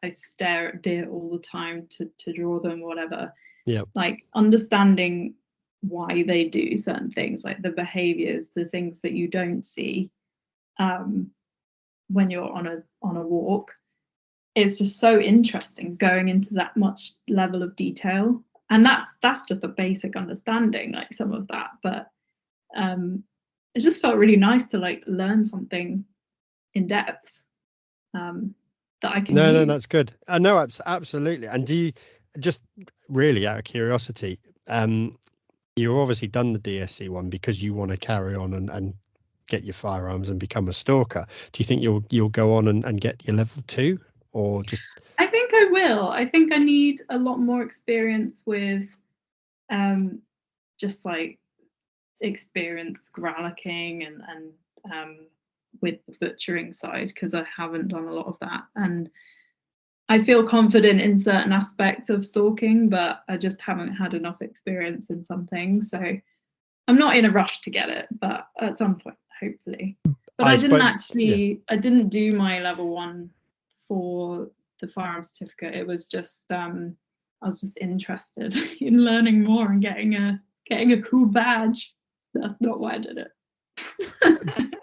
S2: stare at deer all the time to draw them, whatever.
S1: Yeah.
S2: Like understanding why they do certain things, like the behaviors, the things that you don't see when you're on a walk. It's just so interesting going into that much level of detail. And that's just a basic understanding, like some of that. But it just felt really nice to like learn something in depth. That I can use.
S1: No, that's good. No, absolutely. And do you, just really out of curiosity, you've obviously done the DSC one because you want to carry on and get your firearms and become a stalker. Do you think you'll go on and get your level 2, or just?
S2: I think I will. I think I need a lot more experience with just like experience gralloching and with the butchering side, because I haven't done a lot of that. And I feel confident in certain aspects of stalking, but I just haven't had enough experience in some things. So I'm not in a rush to get it, but at some point, hopefully. But I didn't do my level 1 for the firearms certificate. It was just I was just interested in learning more and getting a cool badge. That's not why I did it.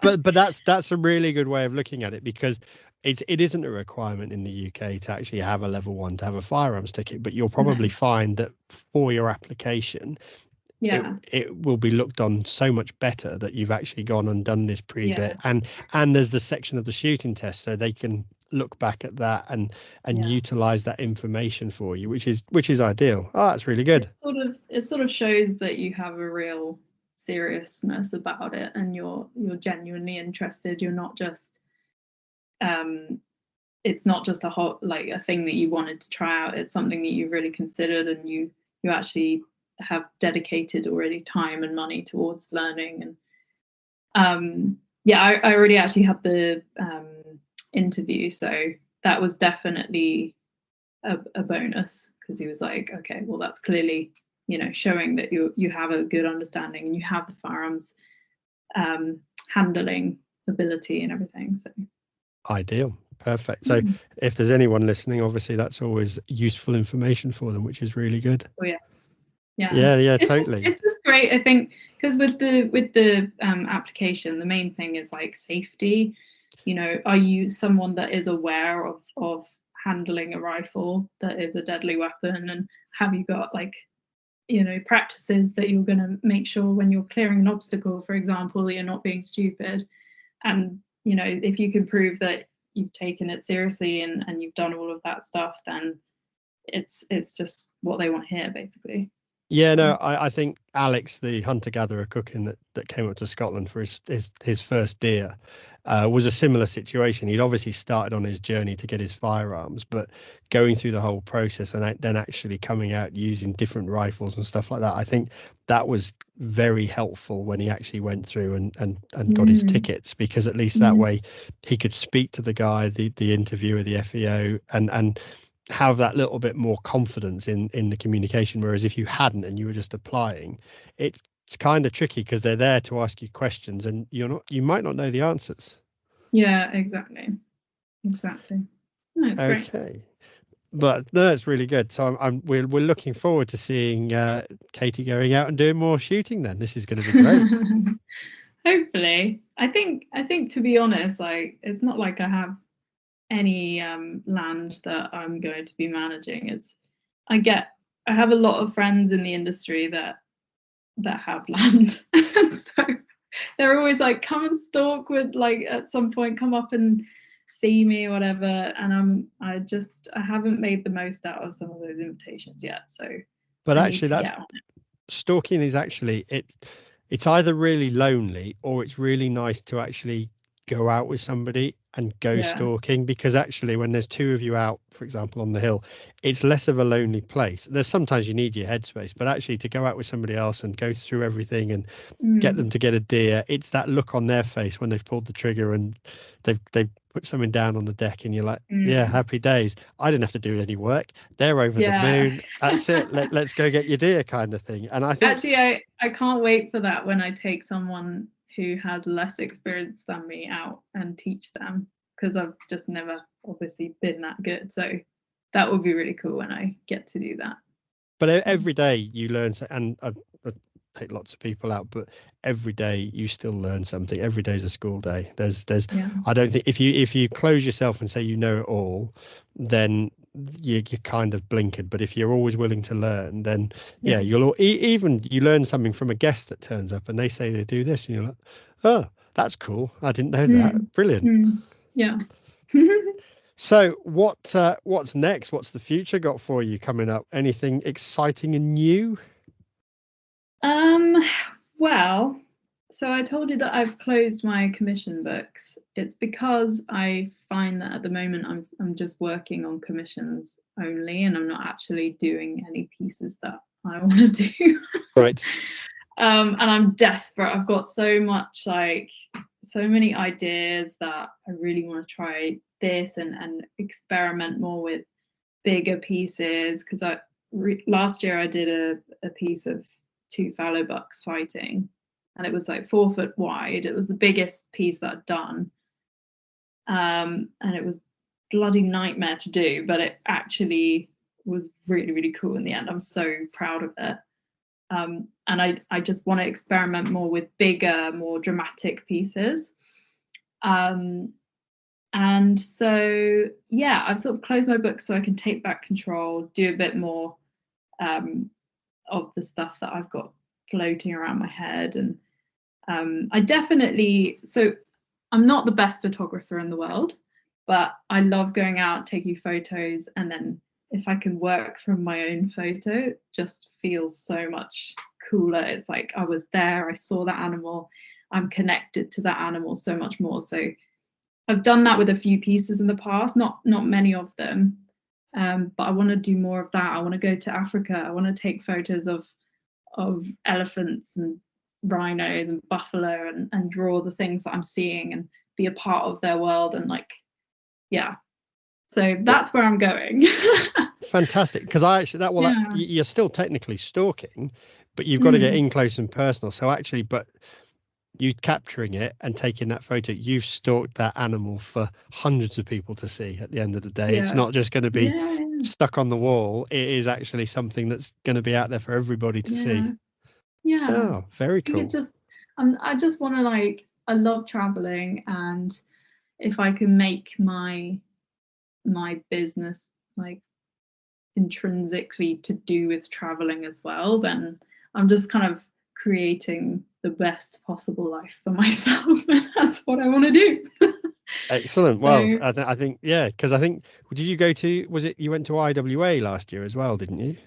S1: but that's a really good way of looking at it, because it isn't a requirement in the UK to actually have a level 1 to have a firearms ticket, but you'll probably find that for your application, it will be looked on so much better that you've actually gone and done this pre-bit. And there's the section of the shooting test, so they can look back at that and utilize that information for you, which is ideal. Oh, that's really good.
S2: It sort of shows that you have a real seriousness about it, and you're genuinely interested. You're not just it's not just a thing that you wanted to try out. It's something that you really considered, and you actually have dedicated already time and money towards learning. And I already actually had the interview, so that was definitely a bonus, because he was like, okay, well, that's clearly, showing that you have a good understanding and you have the firearms handling ability and everything. So
S1: ideal. Perfect. So if there's anyone listening, obviously that's always useful information for them, which is really good.
S2: Oh yes. Yeah,
S1: totally.
S2: It's just great, I think, because with the application, the main thing is like safety. Are you someone that is aware of handling a rifle that is a deadly weapon, and have you got practices that you're going to make sure when you're clearing an obstacle, for example, that you're not being stupid. And if you can prove that you've taken it seriously and you've done all of that stuff, then it's just what they want to hear, basically.
S1: Yeah, no, I think Alex, the hunter-gatherer cook that came up to Scotland for his first deer, was a similar situation. He'd obviously started on his journey to get his firearms, but going through the whole process and then actually coming out using different rifles and stuff like that, I think that was very helpful when he actually went through and got his tickets, because at least that way he could speak to the guy, the interviewer, the FEO, and have that little bit more confidence in the communication. Whereas if you hadn't and you were just applying, it's kind of tricky, because they're there to ask you questions and you might not know the answers.
S2: Yeah, exactly. No, it's
S1: okay
S2: great.
S1: But no, it's really good. So we're looking forward to seeing Katie going out and doing more shooting. Then this is going to be great.
S2: Hopefully. I think to be honest, like, it's not like I have any land that I'm going to be managing. I have a lot of friends in the industry that have land. So they're always like, come and stalk with, like, at some point come up and see me or whatever, and I haven't made the most out of some of those invitations yet, so
S1: But
S2: I
S1: actually
S2: need to
S1: that's
S2: get on it.
S1: stalking is actually it's either really lonely or it's really nice to actually go out with somebody and go
S2: Yeah.
S1: stalking, because actually when there's two of you out, for example, on the hill, it's less of a lonely place. There's sometimes you need your headspace, but actually to go out with somebody else and go through everything and get them to get a deer, it's that look on their face when they've pulled the trigger and they've put something down on the deck, and you're like, yeah, happy days. I didn't have to do any work. They're over the moon. That's it. Let's go get your deer, kind of thing. And I think
S2: actually I can't wait for that, when I take someone who has less experience than me out and teach them, because I've just never obviously been that good. So that would be really cool when I get to do that.
S1: But every day you learn, and I take lots of people out, but every day you still learn something. Every day is a school day. There's I don't think if you close yourself and say you know it all, then you're kind of blinkered. But if you're always willing to learn, then you'll even you learn something from a guest that turns up and they say they do this, and you're like, oh, that's cool. I didn't know that. Brilliant.
S2: Yeah.
S1: So what's next? What's the future got for you coming up? Anything exciting and new?
S2: Well, so I told you that I've closed my commission books. It's because I find that at the moment I'm just working on commissions only, and I'm not actually doing any pieces that I want to do.
S1: Right.
S2: And I'm desperate. I've got so many ideas that I really want to try this and experiment more with bigger pieces, because last year I did a piece of 2 fallow bucks fighting, and it was like 4 foot wide. It was the biggest piece that I'd done, and it was bloody nightmare to do, but it actually was really, really cool in the end. I'm so proud of it. And I just want to experiment more with bigger, more dramatic pieces. And so, yeah, I've sort of closed my book so I can take back control, do a bit more of the stuff that I've got floating around my head. And so I'm not the best photographer in the world, but I love going out, taking photos, and then if I can work from my own photo, it just feels so much cooler. It's like I was there, I saw that animal, I'm connected to that animal so much more. So I've done that with a few pieces in the past, not many of them, but I want to do more of that. I want to go to Africa. I want to take photos of elephants and rhinos and buffalo and draw the things that I'm seeing and be a part of their world, and so that's where I'm going.
S1: Fantastic, because you're still technically stalking, but you've got to get in close and personal. So actually, but you capturing it and taking that photo, you've stalked that animal for hundreds of people to see at the end of the day. It's not just going to be stuck on the wall. It is actually something that's going to be out there for everybody to see. Oh, very cool.
S2: I just want to, I love traveling, and if I can make my business intrinsically to do with traveling as well, then I'm just kind of creating the best possible life for myself, and that's what I want to do.
S1: Excellent. Well, I think because I think did you go to, was it you went to IWA last year as well, didn't you?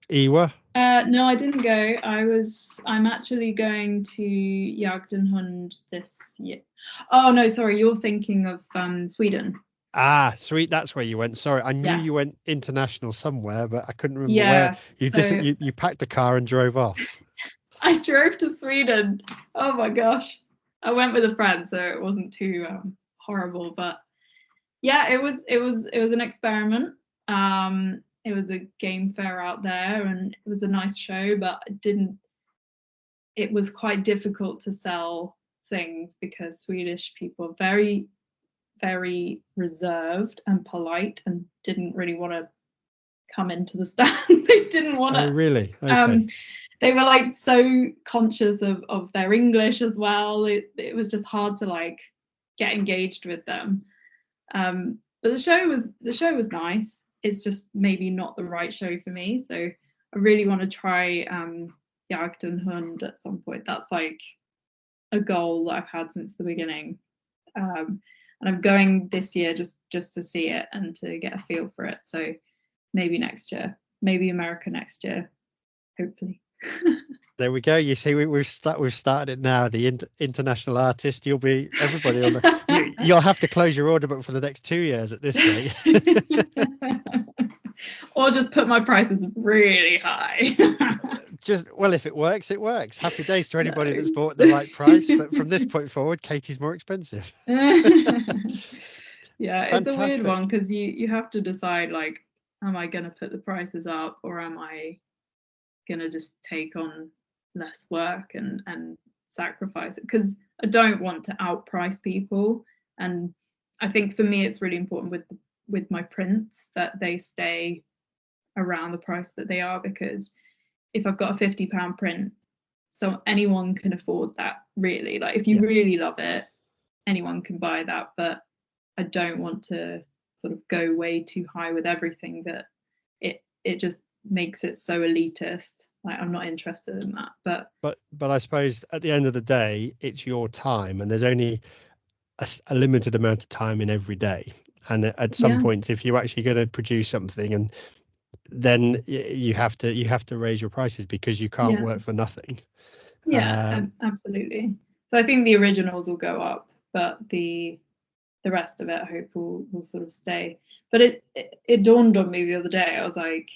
S1: Ewa?
S2: No, I didn't go. I'm actually going to Jagd and Hund this year. Oh no, sorry, you're thinking of Sweden.
S1: Ah, sweet. That's where you went. Sorry, I knew you went international somewhere, but I couldn't remember where. You packed the car and drove off.
S2: I drove to Sweden. Oh my gosh. I went with a friend, so it wasn't too horrible, but yeah, it was an experiment. It was a game fair out there, and it was a nice show, but it was quite difficult to sell things because Swedish people are very, very reserved and polite and didn't really want to come into the stand. They didn't want to.
S1: Oh, really? Okay.
S2: They were so conscious of their English as well. It was just hard to get engaged with them. But the show was nice. It's just maybe not the right show for me. So I really want to try Jagd and Hund at some point. That's a goal that I've had since the beginning. and I'm going this year just to see it and to get a feel for it. So maybe next year, maybe America next year, hopefully.
S1: There we go. You see, we've started it now. The international artist. You'll be everybody on the. You'll have to close your order book for the next 2 years at this rate.
S2: Or just put my prices really high.
S1: Well, if it works, it works. Happy days to anybody that's bought at the right price. But from this point forward, Katie's more expensive.
S2: Yeah,
S1: Fantastic.
S2: It's a weird one because you have to decide, like, am I going to put the prices up, or am I going to just take on less work and sacrifice it? Because I don't want to outprice people, and I think for me it's really important with my prints that they stay around the price that they are, because if I've got a £50 print, so anyone can afford that, really. Like, if you really love it, anyone can buy that, but I don't want to sort of go way too high with everything that it just makes it so elitist. Like, I'm not interested in that. But
S1: I suppose at the end of the day, it's your time, and there's only a limited amount of time in every day. And at some point, if you're actually going to produce something, and then you have to raise your prices, because you can't work for nothing.
S2: Absolutely. So I think the originals will go up, but the rest of it, I hope, will sort of stay. But it dawned on me the other day. I was like,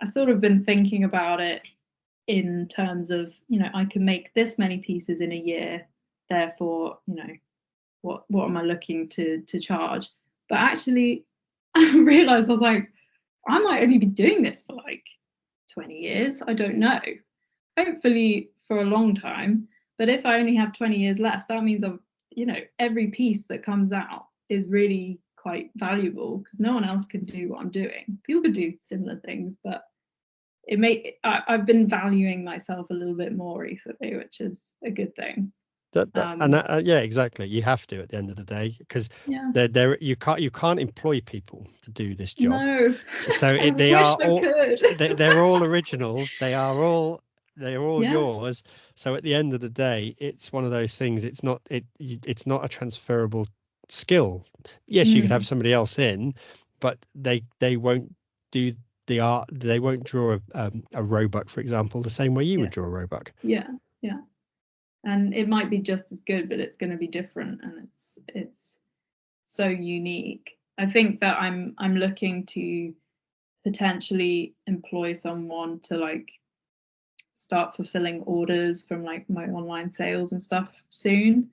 S2: I sort of been thinking about it in terms of, I can make this many pieces in a year, therefore, what am I looking to charge? But actually, I realized, I was like, I might only be doing this for like 20 years. I don't know. Hopefully for a long time. But if I only have 20 years left, that means every piece that comes out is really quite valuable, because no one else can do what I'm doing. People could do similar things, but I've been valuing myself a little bit more recently, which is a good thing.
S1: Exactly. You have to at the end of the day, because you can't employ people to do this job.
S2: No.
S1: So they're all originals. They're all yours. So at the end of the day, it's one of those things. It's not a transferable skill. Yes, you could have somebody else in, but they won't do the art. They won't draw a roebuck, for example, the same way you would draw a roebuck.
S2: Yeah. And it might be just as good, but it's going to be different, and it's so unique. I think that I'm looking to potentially employ someone to like start fulfilling orders from like my online sales and stuff soon,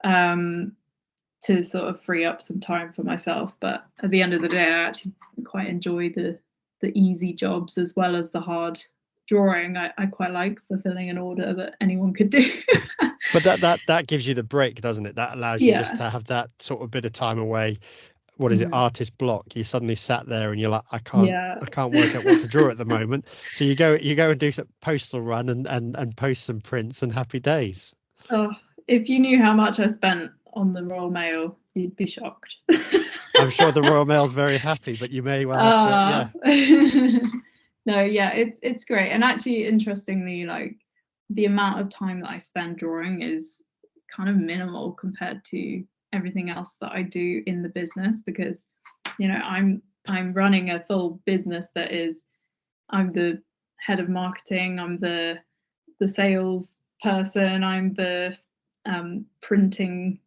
S2: to sort of free up some time for myself. But at the end of the day, I actually quite enjoy the easy jobs as well as the hard drawing. I quite like fulfilling an order that anyone could do.
S1: But that gives you the break, doesn't it? That allows you just to have that sort of bit of time away. What is it? Artist block. You suddenly sat there and you're like, I can't work out what to draw at the moment. So you go and do some postal run and post some prints, and happy days.
S2: Oh, if you knew how much I spent on the Royal Mail, you'd be shocked.
S1: I'm sure the Royal Mail's very happy, but you may well have to,
S2: No, it's great. And actually, interestingly, like, the amount of time that I spend drawing is kind of minimal compared to everything else that I do in the business, because I'm running a full business that is, I'm the head of marketing, I'm the sales person, I'm the printing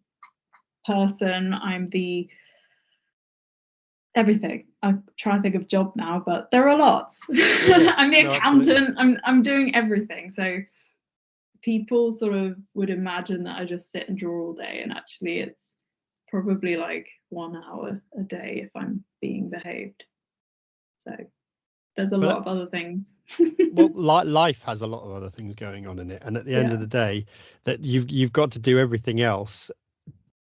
S2: person, I'm the everything. I'm trying to think of job now, but there are lots. I'm the accountant. I'm doing everything. So people sort of would imagine that I just sit and draw all day, and actually it's probably like 1 hour a day if I'm being behaved. So there's a lot of other things.
S1: Well, life has a lot of other things going on in it, and at the end of the day, that you've got to do everything else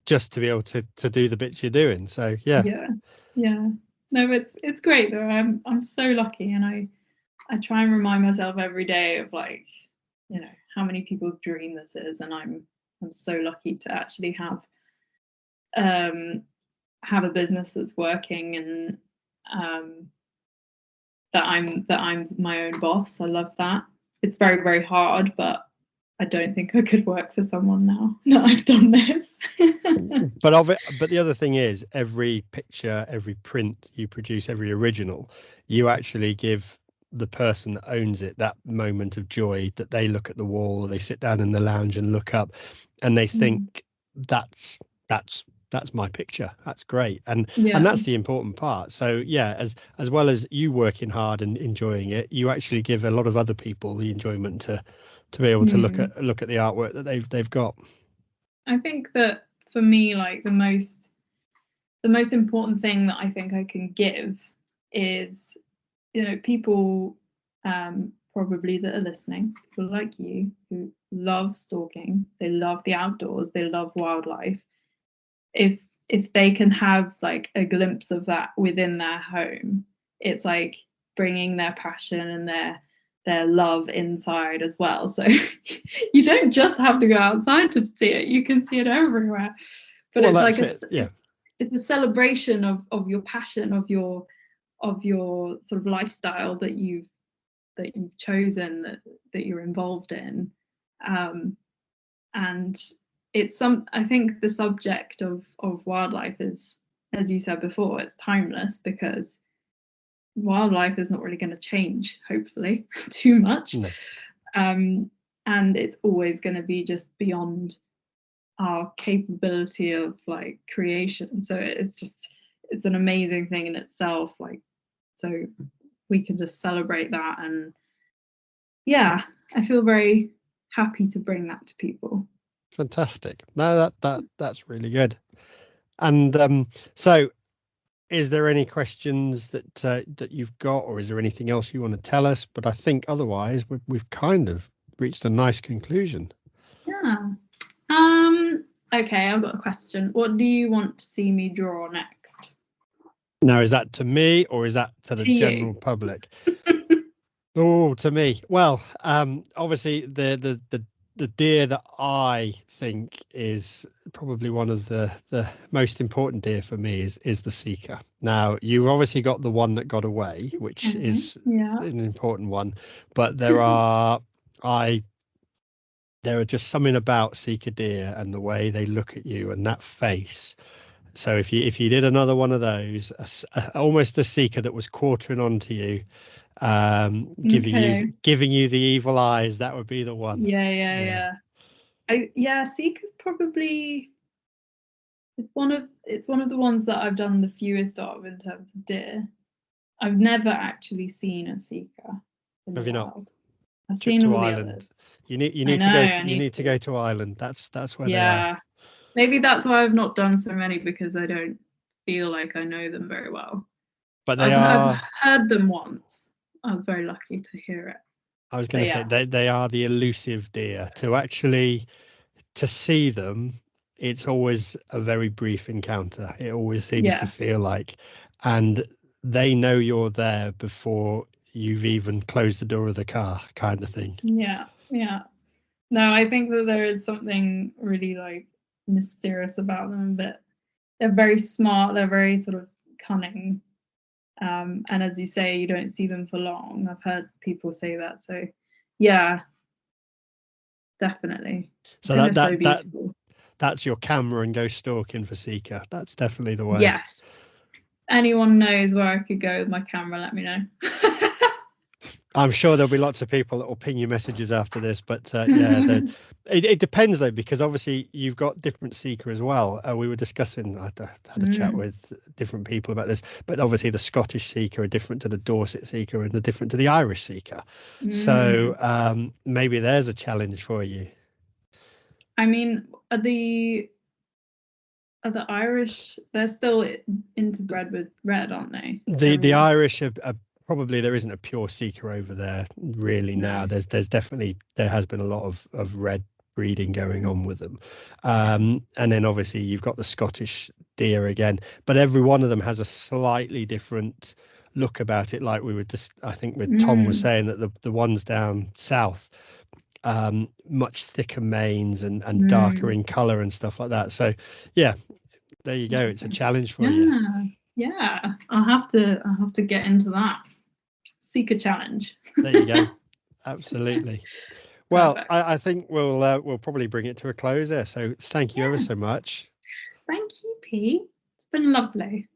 S1: just to be able to do the bits you're doing. So no, it's great though. I'm so lucky, and I try and remind myself every day of, like, how many people's dream this is, and I'm so lucky to actually have a business that's working, and that I'm my own boss. I love that. It's very, very hard, but
S2: I don't think I could work for someone now that I've done this.
S1: But the other thing is, every picture, every print you produce, every original, you actually give the person that owns it that moment of joy, that they look at the wall, or they sit down in the lounge and look up, and they think that's my picture. That's great, and that's the important part. So yeah, as well as you working hard and enjoying it, you actually give a lot of other people the enjoyment to be able to look at the artwork that they've got.
S2: I think that for me, like the most important thing that I think I can give is, people probably that are listening, people like you who love stalking, they love the outdoors, they love wildlife. If they can have like a glimpse of that within their home, it's like bringing their passion and their love inside as well. So you don't just have to go outside to see it, you can see it everywhere. But it's like it's a celebration of your passion, of your sort of lifestyle that you've chosen, that you're involved in. And it's I think the subject of wildlife is, as you said before, it's timeless, because wildlife is not really going to change, hopefully, too much.
S1: No.
S2: And it's always going to be just beyond our capability of like creation. So it's an amazing thing in itself. Like, so we can just celebrate that. And yeah, I feel very happy to bring that to people.
S1: Fantastic. No, that's really good. And so is there any questions that you've got, or is there anything else you want to tell us? But I think otherwise we've kind of reached a nice conclusion.
S2: Yeah. Okay, I've got a question. What do you want to see me draw next?
S1: Now, is that to me, or is that to the general public? Oh, to me. Well, obviously the deer that I think is probably one of the most important deer for me is the seeker. Now, you've obviously got the one that got away, which is an important one, but there are just something about seeker deer and the way they look at you and that face. So if you did another one of those, almost a seeker that was quartering onto you, giving you the evil eyes, that would be the one.
S2: Yeah. Seeker's probably it's one of the ones that I've done the fewest of in terms of deer. I've never actually seen a seeker.
S1: Have you not?
S2: I've seen all the others.
S1: You need to go to Ireland. That's where they are.
S2: Maybe that's why I've not done so many, because I don't feel like I know them very well.
S1: But
S2: I've heard them once. I was very lucky to hear it.
S1: I was going to say they are the elusive deer. To see them, it's always a very brief encounter. It always seems to feel like, and they know you're there before you've even closed the door of the car, kind of thing.
S2: Yeah. No, I think that there is something really like mysterious about them, but they're very smart, they're very sort of cunning, and as you say, you don't see them for long. I've heard people say that. So yeah, definitely.
S1: So that's your camera and go stalking for seeker. That's definitely the way.
S2: Yes. Anyone knows where I could go with my camera, let me know.
S1: I'm sure there'll be lots of people that will ping you messages after this, but it depends though, because obviously you've got different seeker as well. We were discussing, I had a chat with different people about this, but obviously the Scottish seeker are different to the Dorset seeker and are different to the Irish seeker. So maybe there's a challenge for you. I
S2: mean, are the Irish, they're still interbred with red, aren't they?
S1: The Irish are probably, there isn't a pure seeker over there really now. There has been a lot of red breeding going on with them, and then obviously you've got the Scottish deer again, but every one of them has a slightly different look about it. Like we were just, I think with Tom was saying that the ones down south, much thicker manes and darker in color and stuff like that. So yeah, there you go. It's a challenge for you.
S2: Yeah, I'll have to get into that seeker challenge.
S1: There you go. Absolutely. Well,
S2: Perfect.
S1: I think we'll probably bring it to a close there. So thank you ever so much.
S2: Thank you, Pete. It's been lovely.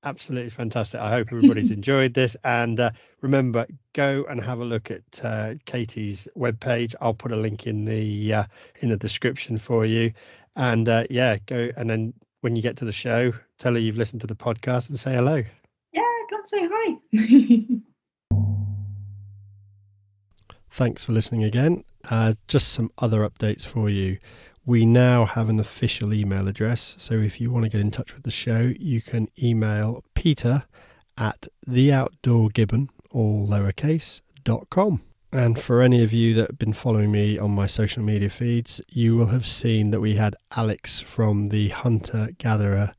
S1: Absolutely fantastic. I hope everybody's enjoyed this. And remember, go and have a look at Katie's webpage. I'll put a link in the description for you. And go. And then when you get to the show, tell her you've listened to the podcast and say hello.
S2: Yeah, come say hi.
S1: Thanks for listening again. Just some other updates for you. We now have an official email address, so if you want to get in touch with the show, you can email peter@theoutdoorgibbon, all lowercase, .com. And for any of you that have been following me on my social media feeds, you will have seen that we had Alex from the Hunter-Gatherer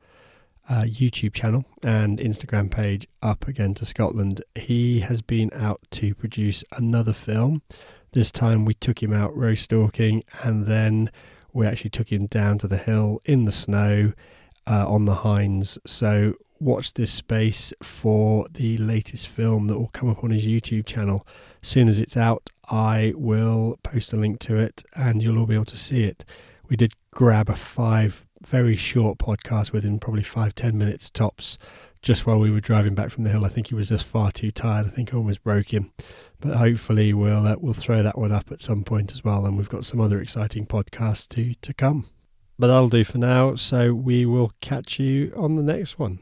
S1: YouTube channel and Instagram page up again to Scotland. He has been out to produce another film. This time we took him out row stalking, and then we actually took him down to the hill in the snow on the hinds. So watch this space for the latest film that will come up on his YouTube channel. As soon as it's out, I will post a link to it and you'll all be able to see it. We did grab a very short podcast with him, probably 5-10 minutes tops, just while we were driving back from the hill. I think he was just far too tired. I think I almost broke him. But hopefully we'll throw that one up at some point as well, and we've got some other exciting podcasts to come. But that'll do for now, so we will catch you on the next one.